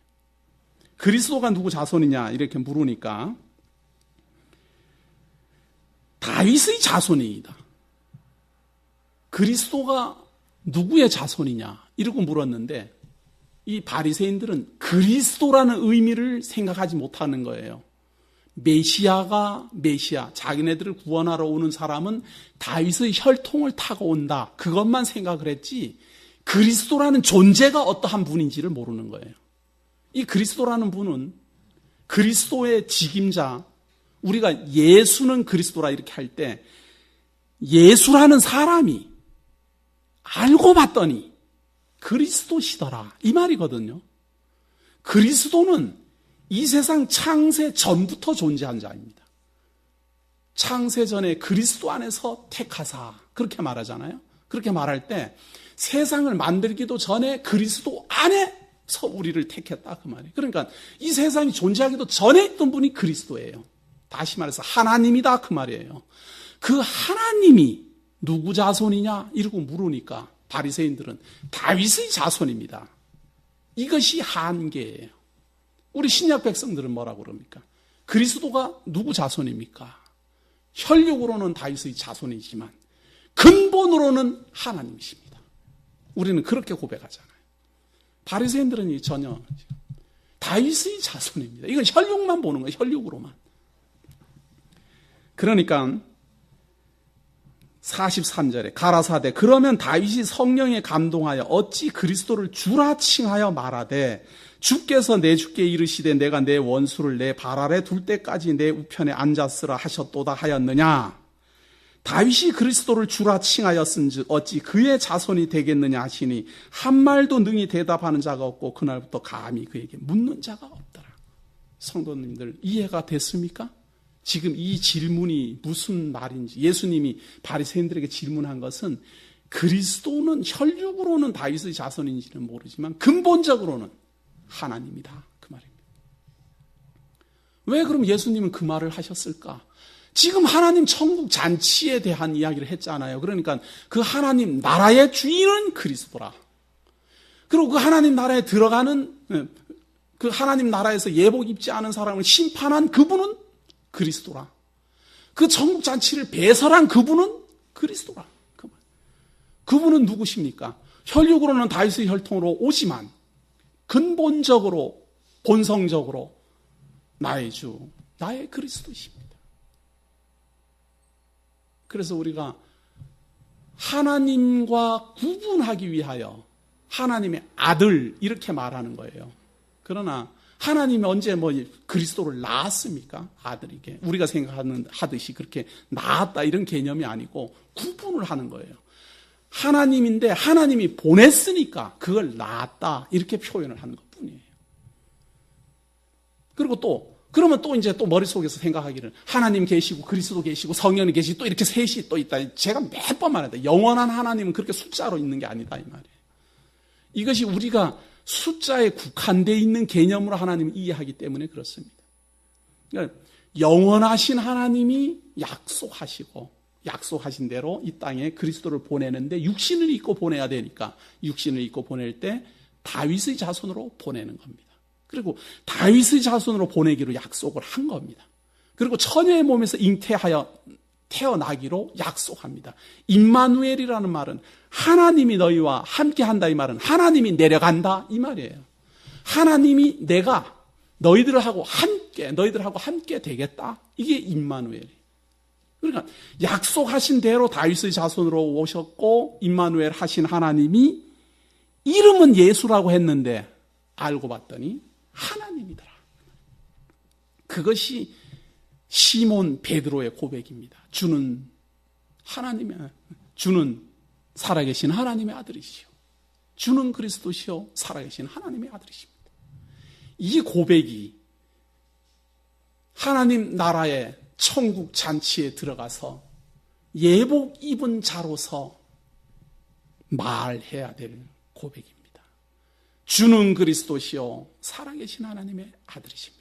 그리스도가 누구 자손이냐 이렇게 물으니까 다윗의 자손이다. 그리스도가 누구의 자손이냐 이러고 물었는데 이 바리새인들은 그리스도라는 의미를 생각하지 못하는 거예요. 메시아, 자기네들을 구원하러 오는 사람은 다윗의 혈통을 타고 온다. 그것만 생각을 했지 그리스도라는 존재가 어떠한 분인지를 모르는 거예요. 이 그리스도라는 분은 그리스도의 직임자, 우리가 예수는 그리스도라 이렇게 할 때 예수라는 사람이 알고 봤더니 그리스도시더라 이 말이거든요. 그리스도는 이 세상 창세 전부터 존재한 자입니다. 창세 전에 그리스도 안에서 택하사 그렇게 말하잖아요. 그렇게 말할 때 세상을 만들기도 전에 그리스도 안에서 우리를 택했다 그 말이에요. 그러니까 이 세상이 존재하기도 전에 있던 분이 그리스도예요. 다시 말해서 하나님이다 그 말이에요. 그 하나님이 누구 자손이냐 이러고 물으니까 바리새인들은 다윗의 자손입니다. 이것이 한계예요. 우리 신약 백성들은 뭐라고 그럽니까? 그리스도가 누구 자손입니까? 혈육으로는 다윗의 자손이지만 근본으로는 하나님이십니다. 우리는 그렇게 고백하잖아요. 바리새인들은 전혀 다윗의 자손입니다. 이건 혈육만 보는 거예요. 혈육으로만. 그러니까 43절에 가라사대 그러면 다윗이 성령에 감동하여 어찌 그리스도를 주라 칭하여 말하되 주께서 내 주께 이르시되 내가 내 원수를 내 발 아래 둘 때까지 내 우편에 앉았으라 하셨도다 하였느냐. 다윗이 그리스도를 주라 칭하였은즉 어찌 그의 자손이 되겠느냐 하시니 한 말도 능히 대답하는 자가 없고 그날부터 감히 그에게 묻는 자가 없더라. 성도님들 이해가 됐습니까? 지금 이 질문이 무슨 말인지 예수님이 바리새인들에게 질문한 것은 그리스도는 혈육으로는 다윗의 자손인지는 모르지만 근본적으로는 하나님이다 그 말입니다. 왜 그럼 예수님은 그 말을 하셨을까? 지금 하나님 천국 잔치에 대한 이야기를 했잖아요. 그러니까 그 하나님 나라의 주인은 그리스도라. 그리고 그 하나님 나라에 들어가는 그 하나님 나라에서 예복 입지 않은 사람을 심판한 그분은 그리스도라. 그 천국 잔치를 배설한 그분은 그리스도라. 그분은 누구십니까? 혈육으로는 다윗의 혈통으로 오지만 근본적으로 본성적으로 나의 주, 나의 그리스도십니다. 그래서 우리가 하나님과 구분하기 위하여 하나님의 아들 이렇게 말하는 거예요. 그러나 하나님이 언제 그리스도를 낳았습니까? 아들에게. 우리가 하듯이 그렇게 낳았다 이런 개념이 아니고 구분을 하는 거예요. 하나님인데 하나님이 보냈으니까 그걸 낳았다 이렇게 표현을 하는 것 뿐이에요. 그리고 그러면 이제 머릿속에서 생각하기를 하나님 계시고 그리스도 계시고 성령이 계시고 또 이렇게 셋이 또 있다. 제가 몇 번 말했다. 영원한 하나님은 그렇게 숫자로 있는 게 아니다 이 말이에요. 이것이 우리가 숫자에 국한되어 있는 개념으로 하나님을 이해하기 때문에 그렇습니다. 그러니까 영원하신 하나님이 약속하신 대로 이 땅에 그리스도를 보내는데 육신을 입고 보내야 되니까 육신을 입고 보낼 때 다윗의 자손으로 보내는 겁니다. 그리고 다윗의 자손으로 보내기로 약속을 한 겁니다. 그리고 처녀의 몸에서 잉태하여 태어나기로 약속합니다. 임마누엘이라는 말은 하나님이 너희와 함께한다 이 말은 하나님이 내려간다 이 말이에요. 하나님이 내가 너희들하고 함께 되겠다. 이게 임마누엘이에요. 그러니까 약속하신 대로 다윗의 자손으로 오셨고 임마누엘 하신 하나님이 이름은 예수라고 했는데 알고 봤더니 하나님이더라. 그것이 시몬 베드로의 고백입니다. 주는 살아계신 하나님의 아들이시오. 주는 그리스도시요 살아계신 하나님의 아들이십니다. 이 고백이 하나님 나라의 천국 잔치에 들어가서 예복 입은 자로서 말해야 될 고백입니다. 주는 그리스도시요 살아계신 하나님의 아들이십니다.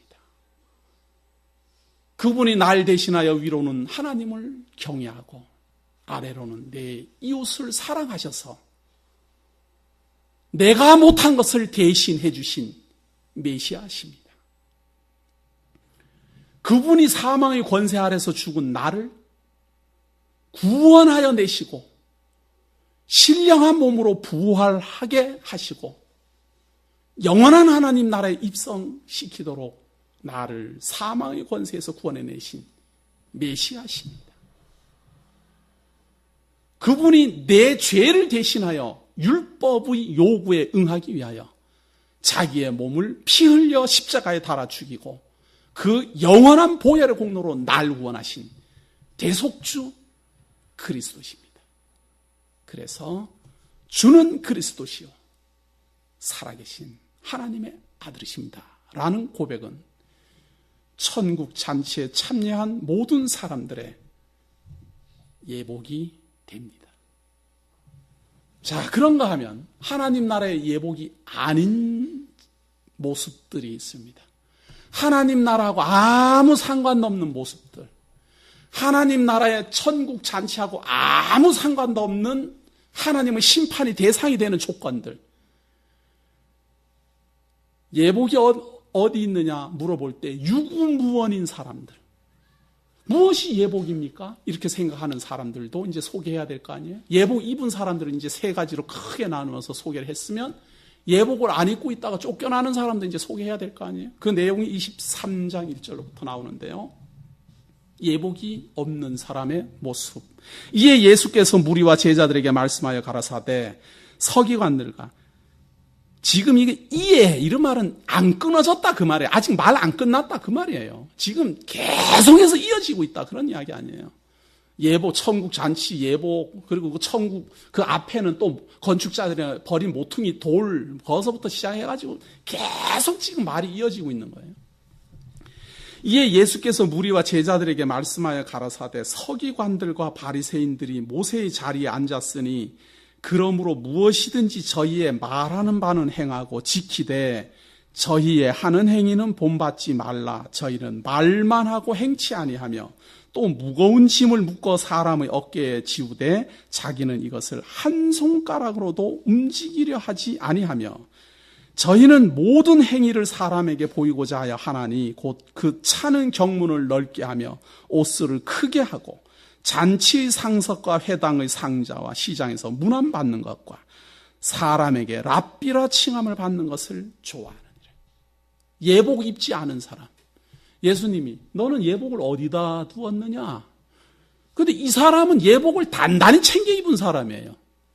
그분이 날 대신하여 위로는 하나님을 경외하고 아래로는 내 이웃을 사랑하셔서 내가 못한 것을 대신해 주신 메시아십니다. 그분이 사망의 권세 아래서 죽은 나를 구원하여 내시고 신령한 몸으로 부활하게 하시고 영원한 하나님 나라에 입성시키도록 나를 사망의 권세에서 구원해내신 메시아십니다. 그분이 내 죄를 대신하여 율법의 요구에 응하기 위하여 자기의 몸을 피 흘려 십자가에 달아 죽이고 그 영원한 보혈의 공로로 날 구원하신 대속주 그리스도십니다. 그래서 주는 그리스도시요 살아계신 하나님의 아들이십니다 라는 고백은 천국 잔치에 참여한 모든 사람들의 예복이 됩니다. 자, 그런가 하면 하나님 나라의 예복이 아닌 모습들이 있습니다. 하나님 나라하고 아무 상관도 없는 모습들, 하나님 나라의 천국 잔치하고 아무 상관도 없는 하나님의 심판이 대상이 되는 조건들, 예복이 어디 있느냐 물어볼 때 유구무원인 사람들, 무엇이 예복입니까? 이렇게 생각하는 사람들도 이제 소개해야 될 거 아니에요? 예복 입은 사람들은 이제 세 가지로 크게 나누어서 소개를 했으면, 예복을 안 입고 있다가 쫓겨나는 사람도 이제 소개해야 될 거 아니에요? 그 내용이 23장 1절로부터 나오는데요. 예복이 없는 사람의 모습. 이에 예수께서 무리와 제자들에게 말씀하여 가라사대, 서기관들과, 지금 이게 이런 말은 안 끊어졌다 그 말이에요. 아직 말 안 끝났다 그 말이에요. 지금 계속해서 이어지고 있다 그런 이야기 아니에요. 예복, 천국 잔치 예복, 그리고 그 천국 그 앞에는 또 건축자들이 버린 모퉁이 돌, 거기서부터 시작해가지고 계속 지금 말이 이어지고 있는 거예요. 이에 예수께서 무리와 제자들에게 말씀하여 가라사대, 서기관들과 바리새인들이 모세의 자리에 앉았으니 그러므로 무엇이든지 저희의 말하는 바는 행하고 지키되 저희의 하는 행위는 본받지 말라. 저희는 말만 하고 행치 아니하며 또 무거운 짐을 묶어 사람의 어깨에 지우되 자기는 이것을 한 손가락으로도 움직이려 하지 아니하며 저희는 모든 행위를 사람에게 보이고자 하여 하나니 곧 그 차는 경문을 넓게 하며 옷수를 크게 하고 잔치의 상석과 회당의 상자와 시장에서 문안받는 것과 사람에게 랍비라 칭함을 받는 것을 좋아하느니라. 예복 입지 않은 사람. 예수님이 너는 예복을 어디다 두었느냐? 그런데 이 사람은 예복을 단단히 챙겨 입은 사람이에요.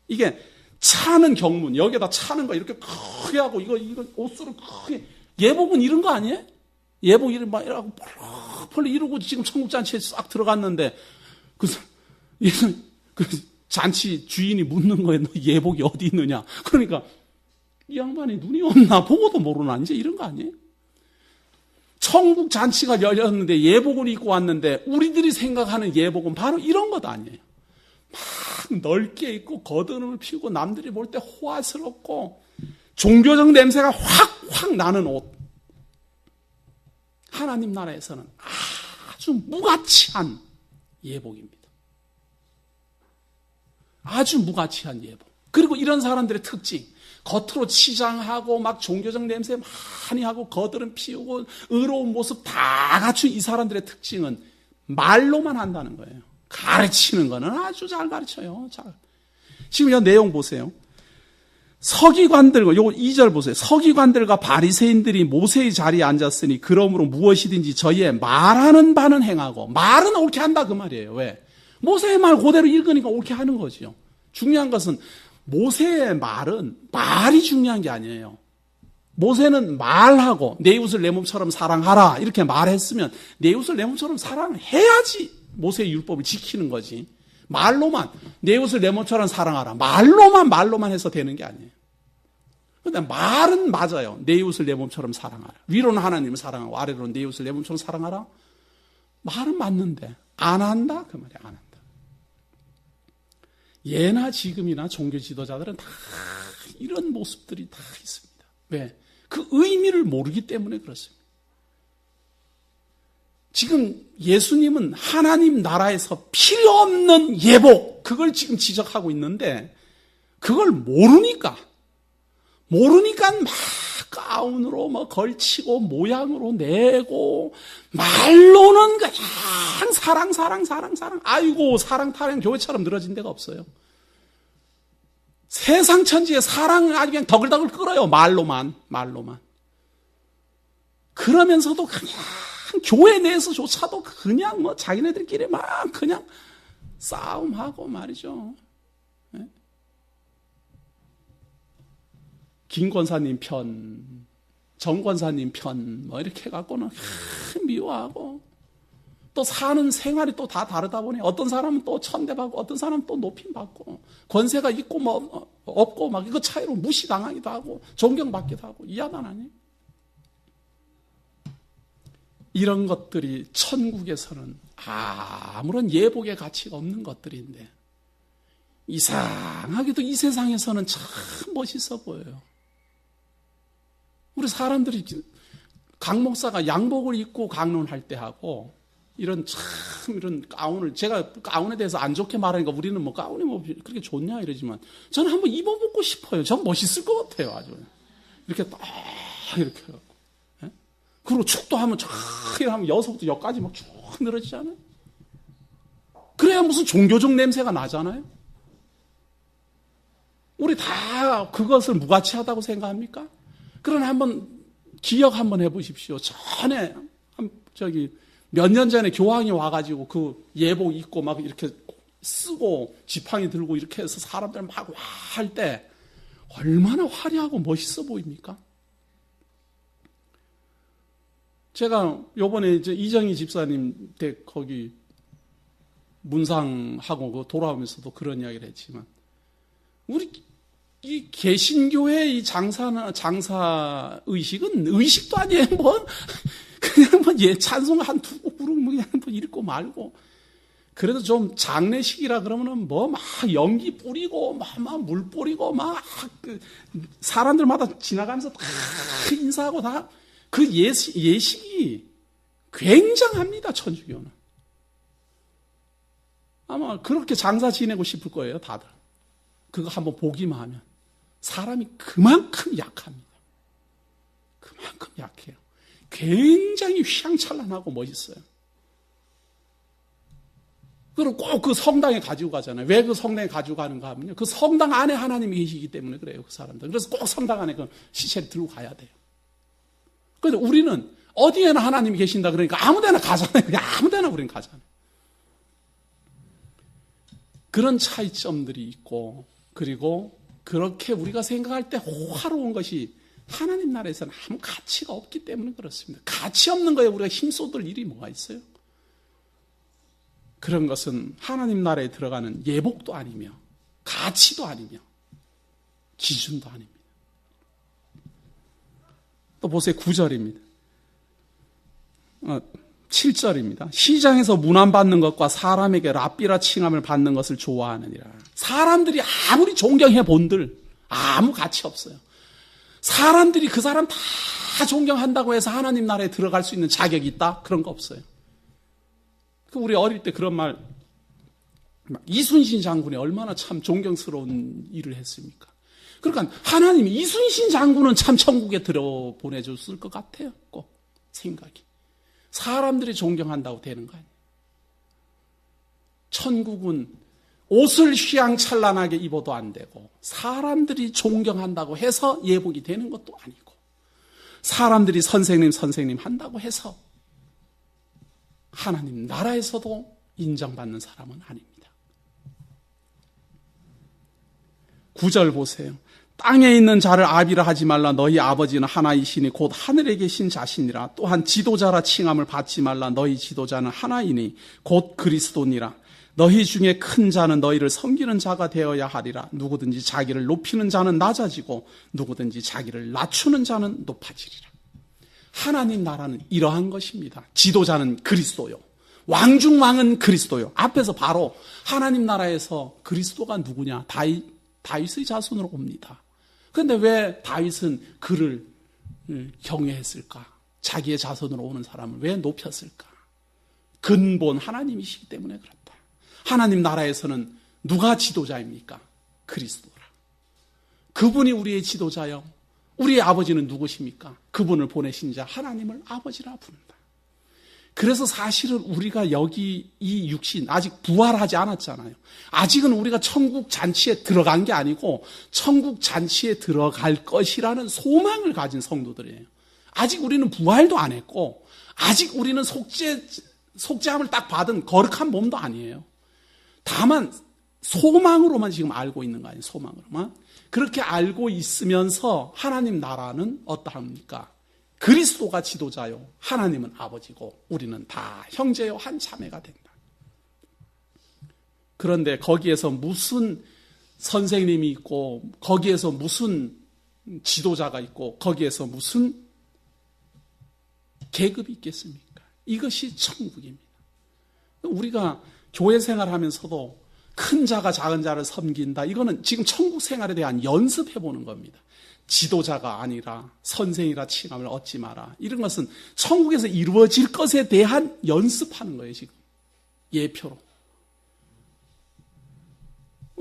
이게 차는 경문, 여기에다 차는 거 이렇게 크게 하고 이거 옷수를 크게. 예복은 이런 거 아니에요? 예복 이런 막 이러고 펄펄 이러고 지금 천국잔치에 싹 들어갔는데 그 잔치 주인이 묻는 거에 너 예복이 어디 있느냐? 그러니까 이 양반이 눈이 없나 보고도 모르나 이제 이런 거 아니에요? 천국 잔치가 열렸는데 예복을 입고 왔는데 우리들이 생각하는 예복은 바로 이런 것 아니에요. 막 넓게 입고 겉으름을 피우고 남들이 볼 때 호화스럽고 종교적 냄새가 확 나는 옷. 하나님 나라에서는 아주 무가치한 예복입니다. 아주 무가치한 예복. 그리고 이런 사람들의 특징, 겉으로 치장하고 막 종교적 냄새 많이 하고 겉으름 피우고 의로운 모습 다 갖춘 이 사람들의 특징은 말로만 한다는 거예요. 가르치는 거는 아주 잘 가르쳐요. 지금 이 내용 보세요. 서기관들과, 요거 2절 보세요. 서기관들과 바리새인들이 모세의 자리에 앉았으니 그러므로 무엇이든지 저희의 말하는 바는 행하고, 말은 옳게 한다 그 말이에요. 왜? 모세의 말 그대로 읽으니까 옳게 하는 거죠. 중요한 것은 모세의 말이 중요한 게 아니에요. 모세는 말하고 내 이웃을 내 몸처럼 사랑하라 이렇게 말했으면 내 이웃을 내 몸처럼 사랑해야지 모세의 율법을 지키는 거지. 말로만 내 이웃을 내 몸처럼 사랑하라. 말로만 해서 되는 게 아니에요. 그런데 말은 맞아요. 내 이웃을 내 몸처럼 사랑하라. 위로는 하나님을 사랑하고 아래로는 내 이웃을 내 몸처럼 사랑하라. 말은 맞는데 안 한다 그 말이야. 안 한다. 예나 지금이나 종교 지도자들은 다 이런 모습들이 다 있습니다. 왜? 그 의미를 모르기 때문에 그렇습니다. 지금 예수님은 하나님 나라에서 필요 없는 예복, 그걸 지금 지적하고 있는데 그걸 모르니까 막 가운으로 뭐 걸치고 모양으로 내고 말로는 그냥 사랑. 아이고 사랑 타령 교회처럼 늘어진 데가 없어요. 세상 천지에 사랑을 아주 그냥 더글더글 끓어요. 말로만. 그러면서도 그냥 교회 내에서조차도 그냥 뭐 자기네들끼리 막 그냥 싸움하고 말이죠. 김 권사님 편 정권사님 편, 뭐 이렇게 해갖고는 미워하고, 또 사는 생활이 또 다 다르다 보니 어떤 사람은 또 천대받고 어떤 사람은 또 높임받고 권세가 있고 뭐 없고 막 이거 차이로 무시당하기도 하고 존경받기도 하고 이하단 아니에요? 이런 것들이 천국에서는 아무런 예복의 가치가 없는 것들인데 이상하게도 이 세상에서는 참 멋있어 보여요. 우리 사람들이 강 목사가 양복을 입고 강론할 때 하고 이런 가운을, 제가 가운에 대해서 안 좋게 말하니까 우리는 뭐 가운이 뭐 그렇게 좋냐 이러지만 저는 한번 입어보고 싶어요. 전 멋있을 것 같아요. 아주. 이렇게 딱 이렇게 해갖고. 예? 그리고 축도 하면 쫙 하면 여기서부터 여기까지 막 쭉 늘어지잖아요. 그래야 무슨 종교적 냄새가 나잖아요. 우리 다 그것을 무가치하다고 생각합니까? 그러나 한번 기억 한번 해보십시오. 전에 몇 년 전에 교황이 와가지고 그 예복 입고 막 이렇게 쓰고 지팡이 들고 이렇게 해서 사람들 막 와 할 때 얼마나 화려하고 멋있어 보입니까? 제가 요번에 이제 이정희 집사님 댁 거기 문상하고 돌아오면서도 그런 이야기를 했지만 우리 이 개신교회 이 장사 의식은 의식도 아니에요. 뭐 그냥 뭐 찬송 한 두 곡 부르고 그냥 뭐 읽고 말고 그래도 좀 장례식이라 그러면은 뭐 막 연기 뿌리고 막 물 뿌리고 막 사람들마다 지나가면서 다 인사하고 다 그 예식이 굉장합니다. 천주교는 아마 그렇게 장사 지내고 싶을 거예요. 다들 그거 한번 보기만 하면 사람이 그만큼 약합니다. 그만큼 약해요. 굉장히 휘황찬란하고 멋있어요. 그리고 꼭 그 성당에 가지고 가잖아요. 왜 그 성당에 가지고 가는가 하면요. 그 성당 안에 하나님이 계시기 때문에 그래요. 그 사람들. 그래서 꼭 성당 안에 그 시체를 들고 가야 돼요. 그런데 우리는 어디에나 하나님이 계신다 그러니까 아무데나 가잖아요. 그냥 아무데나 우리는 가잖아요. 그런 차이점들이 있고 그리고 그렇게 우리가 생각할 때 호화로운 것이 하나님 나라에서는 아무 가치가 없기 때문에 그렇습니다. 가치 없는 거에 우리가 힘쏟을 일이 뭐가 있어요? 그런 것은 하나님 나라에 들어가는 예복도 아니며 가치도 아니며 기준도 아닙니다. 또 보세요. 9절입니다. 7절입니다. 시장에서 문안받는 것과 사람에게 랍비라 칭함을 받는 것을 좋아하느니라. 사람들이 아무리 존경해 본들 아무 가치 없어요. 사람들이 그 사람 다 존경한다고 해서 하나님 나라에 들어갈 수 있는 자격이 있다? 그런 거 없어요. 우리 어릴 때 그런 말, 이순신 장군이 얼마나 참 존경스러운 일을 했습니까? 그러니까 하나님이 이순신 장군은 참 천국에 들어보내줬을 것 같아요. 꼭 생각이. 사람들이 존경한다고 되는 거 아니에요. 천국은 옷을 휘황찬란하게 입어도 안 되고 사람들이 존경한다고 해서 예복이 되는 것도 아니고 사람들이 선생님 한다고 해서 하나님 나라에서도 인정받는 사람은 아닙니다. 9절 보세요. 땅에 있는 자를 아비라 하지 말라. 너희 아버지는 하나이시니 곧 하늘에 계신 자신이라. 또한 지도자라 칭함을 받지 말라. 너희 지도자는 하나이니 곧 그리스도니라. 너희 중에 큰 자는 너희를 섬기는 자가 되어야 하리라. 누구든지 자기를 높이는 자는 낮아지고 누구든지 자기를 낮추는 자는 높아지리라. 하나님 나라는 이러한 것입니다. 지도자는 그리스도요. 왕중왕은 그리스도요. 앞에서 바로 하나님 나라에서 그리스도가 누구냐? 다윗의 자손으로 옵니다. 그런데 왜 다윗은 그를 경외했을까? 자기의 자손으로 오는 사람을 왜 높였을까? 근본 하나님이시기 때문에 그렇다. 하나님 나라에서는 누가 지도자입니까? 그리스도라. 그분이 우리의 지도자요. 우리의 아버지는 누구십니까? 그분을 보내신 자 하나님을 아버지라 부른다. 그래서 사실은 우리가 여기 이 육신 아직 부활하지 않았잖아요. 아직은 우리가 천국 잔치에 들어간 게 아니고 천국 잔치에 들어갈 것이라는 소망을 가진 성도들이에요. 아직 우리는 부활도 안 했고 아직 우리는 속죄함을 딱 받은 거룩한 몸도 아니에요. 다만 소망으로만 지금 알고 있는 거 아니에요. 소망으로만. 그렇게 알고 있으면서 하나님 나라는 어떠합니까? 그리스도가 지도자요, 하나님은 아버지고 우리는 다 형제요 한 자매가 된다. 그런데 거기에서 무슨 선생님이 있고, 거기에서 무슨 지도자가 있고, 거기에서 무슨 계급이 있겠습니까? 이것이 천국입니다. 우리가 교회 생활하면서도 큰 자가 작은 자를 섬긴다. 이거는 지금 천국 생활에 대한 연습해 보는 겁니다. 지도자가 아니라 선생이라 칭함을 얻지 마라. 이런 것은 천국에서 이루어질 것에 대한 연습하는 거예요, 지금. 예표로.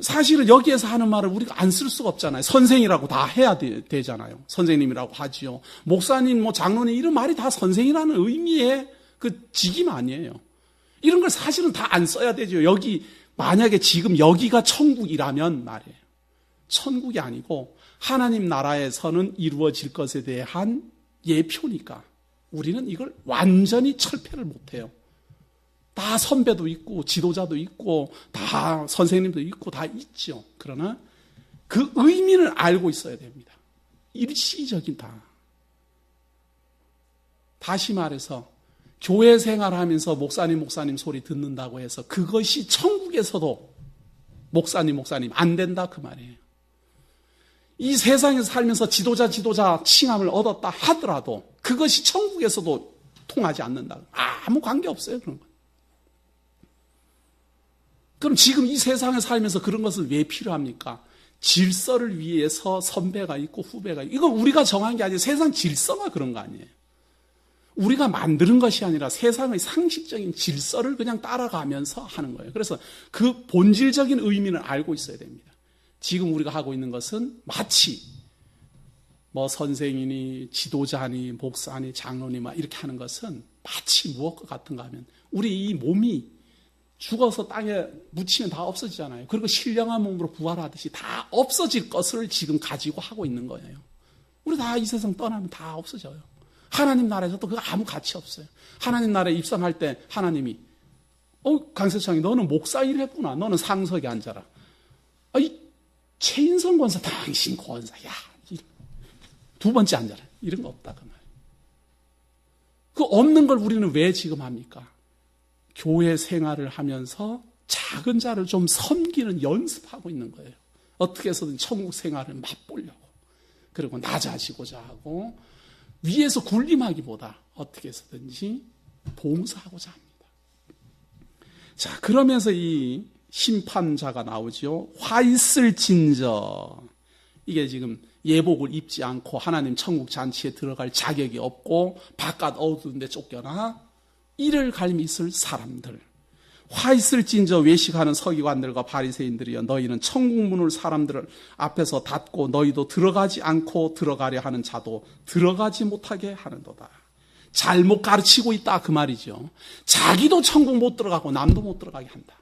사실은 여기에서 하는 말을 우리가 안 쓸 수가 없잖아요. 선생이라고 다 해야 되잖아요. 선생님이라고 하지요. 목사님, 장로님, 이런 말이 다 선생이라는 의미의 그 직임 아니에요. 이런 걸 사실은 다 안 써야 되죠. 여기, 만약에 지금 여기가 천국이라면 말이에요. 천국이 아니고 하나님 나라에서는 이루어질 것에 대한 예표니까 우리는 이걸 완전히 철폐를 못해요. 다 선배도 있고 지도자도 있고 다 선생님도 있고 다 있죠. 그러나 그 의미를 알고 있어야 됩니다. 일시적인 다. 다시 말해서 교회 생활하면서 목사님 소리 듣는다고 해서 그것이 천국에서도 목사님 안 된다 그 말이에요. 이 세상에서 살면서 지도자 칭함을 얻었다 하더라도 그것이 천국에서도 통하지 않는다. 아무 관계없어요, 그런 건. 그럼 지금 이 세상에 살면서 그런 것을 왜 필요합니까? 질서를 위해서 선배가 있고 후배가 있고. 이거 우리가 정한 게 아니에요. 세상 질서가 그런 거 아니에요. 우리가 만드는 것이 아니라 세상의 상식적인 질서를 그냥 따라가면서 하는 거예요. 그래서 그 본질적인 의미는 알고 있어야 됩니다. 지금 우리가 하고 있는 것은 마치 선생이니 지도자니 목사니 장로니 이렇게 하는 것은 마치 무엇과 같은가 하면 우리 이 몸이 죽어서 땅에 묻히면 다 없어지잖아요. 그리고 신령한 몸으로 부활하듯이 다 없어질 것을 지금 가지고 하고 있는 거예요. 우리 다 이 세상 떠나면 다 없어져요. 하나님 나라에서도 그거 아무 가치 없어요. 하나님 나라에 입성할 때 하나님이 강세창이 너는 목사 일 했구나. 너는 상석에 앉아라. 이 최인성 권사 당신 권사 두 번째 앉아라. 이런 거 없다 그 말. 그 없는 걸 우리는 왜 지금 합니까? 교회 생활을 하면서 작은 자를 좀 섬기는 연습하고 있는 거예요. 어떻게 해서든 천국 생활을 맛보려고. 그리고 낮아지고자 하고 위에서 군림하기보다 어떻게 해서든지 봉사하고자 합니다. 자, 그러면서 이 심판자가 나오죠. 화 있을진저. 이게 지금 예복을 입지 않고 하나님 천국 잔치에 들어갈 자격이 없고 바깥 어두운 데 쫓겨나 이를 갈미 있을 사람들. 화 있을진저 외식하는 서기관들과 바리새인들이여 너희는 천국 문을 사람들 앞에서 닫고 너희도 들어가지 않고 들어가려 하는 자도 들어가지 못하게 하는도다. 잘못 가르치고 있다 그 말이죠. 자기도 천국 못 들어가고 남도 못 들어가게 한다.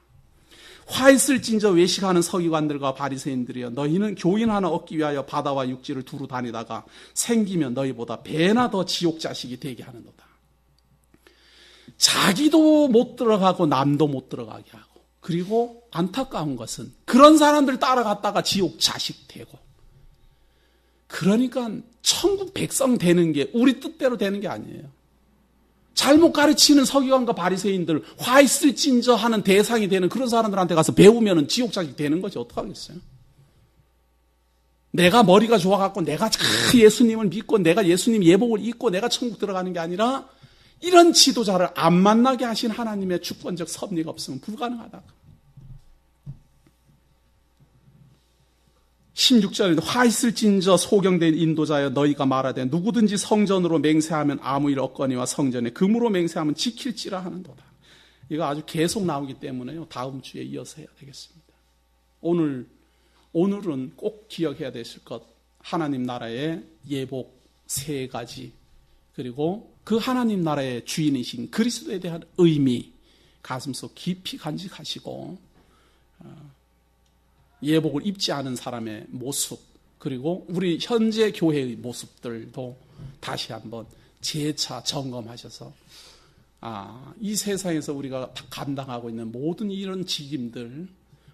화 있을진저 외식하는 서기관들과 바리새인들이여 너희는 교인 하나 얻기 위하여 바다와 육지를 두루 다니다가 생기면 너희보다 배나 더 지옥 자식이 되게 하는도다. 자기도 못 들어가고 남도 못 들어가게 하고, 그리고 안타까운 것은 그런 사람들 따라갔다가 지옥 자식 되고, 그러니까 천국 백성 되는 게 우리 뜻대로 되는 게 아니에요. 잘못 가르치는 서기관과 바리새인들, 화 있을진저 하는 대상이 되는 그런 사람들한테 가서 배우면 지옥 자식 되는 거지. 어떡하겠어요? 내가 머리가 좋아갖고 내가 예수님을 믿고 내가 예수님 예복을 입고 내가 천국 들어가는 게 아니라 이런 지도자를 안 만나게 하신 하나님의 주권적 섭리가 없으면 불가능하다. 16절에 화 있을진저 소경된 인도자여 너희가 말하되 누구든지 성전으로 맹세하면 아무 일 없거니와 성전에 금으로 맹세하면 지킬지라 하는도다. 이거 아주 계속 나오기 때문에요. 다음 주에 이어서 해야 되겠습니다. 오늘은 꼭 기억해야 되실 것, 하나님 나라의 예복 3가지, 그리고 그 하나님 나라의 주인이신 그리스도에 대한 의미 가슴속 깊이 간직하시고 예복을 입지 않은 사람의 모습, 그리고 우리 현재 교회의 모습들도 다시 한번 재차 점검하셔서 이 세상에서 우리가 감당하고 있는 모든 이런 직임들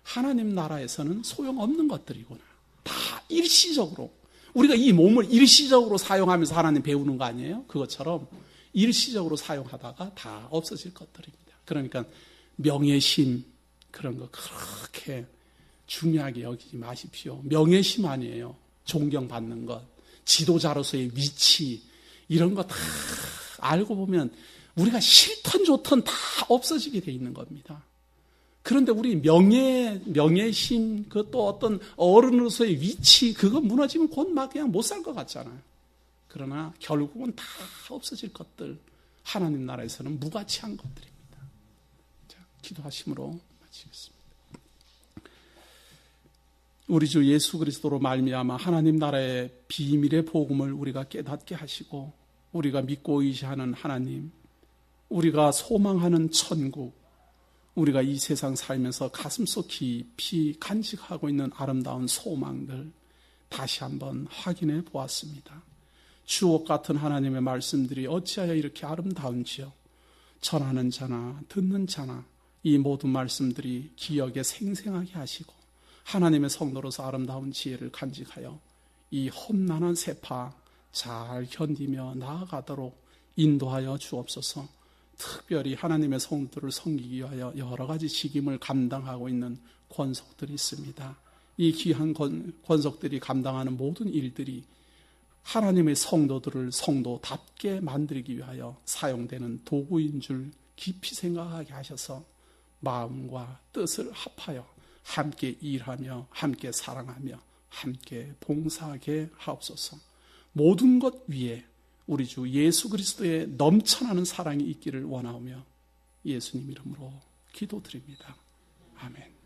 하나님 나라에서는 소용없는 것들이구나. 다 일시적으로 우리가 이 몸을 일시적으로 사용하면서 하나님 배우는 거 아니에요? 그것처럼 일시적으로 사용하다가 다 없어질 것들입니다. 그러니까 명예심 그런 거 그렇게 중요하게 여기지 마십시오. 명예심 아니에요. 존경받는 것, 지도자로서의 위치 이런 거 다 알고 보면 우리가 싫던 좋던 다 없어지게 돼 있는 겁니다. 그런데 우리 명예심, 그 또 어떤 어른으로서의 위치, 그거 무너지면 곧 막 그냥 못 살 것 같잖아요. 그러나 결국은 다 없어질 것들, 하나님 나라에서는 무가치한 것들입니다. 자, 기도하심으로 마치겠습니다. 우리 주 예수 그리스도로 말미암아 하나님 나라의 비밀의 복음을 우리가 깨닫게 하시고 우리가 믿고 의지하는 하나님, 우리가 소망하는 천국, 우리가 이 세상 살면서 가슴속 깊이 간직하고 있는 아름다운 소망들 다시 한번 확인해 보았습니다. 주옥 같은 하나님의 말씀들이 어찌하여 이렇게 아름다운지요. 전하는 자나 듣는 자나 이 모든 말씀들이 기억에 생생하게 하시고 하나님의 성도로서 아름다운 지혜를 간직하여 이 험난한 세파 잘 견디며 나아가도록 인도하여 주옵소서. 특별히 하나님의 성도들을 섬기기 위하여 여러 가지 직임을 감당하고 있는 권속들이 있습니다. 이 귀한 권속들이 감당하는 모든 일들이 하나님의 성도들을 성도답게 만들기 위하여 사용되는 도구인 줄 깊이 생각하게 하셔서 마음과 뜻을 합하여 함께 일하며 함께 사랑하며 함께 봉사하게 하옵소서. 모든 것 위에 우리 주 예수 그리스도의 넘쳐나는 사랑이 있기를 원하오며 예수님 이름으로 기도드립니다. 아멘.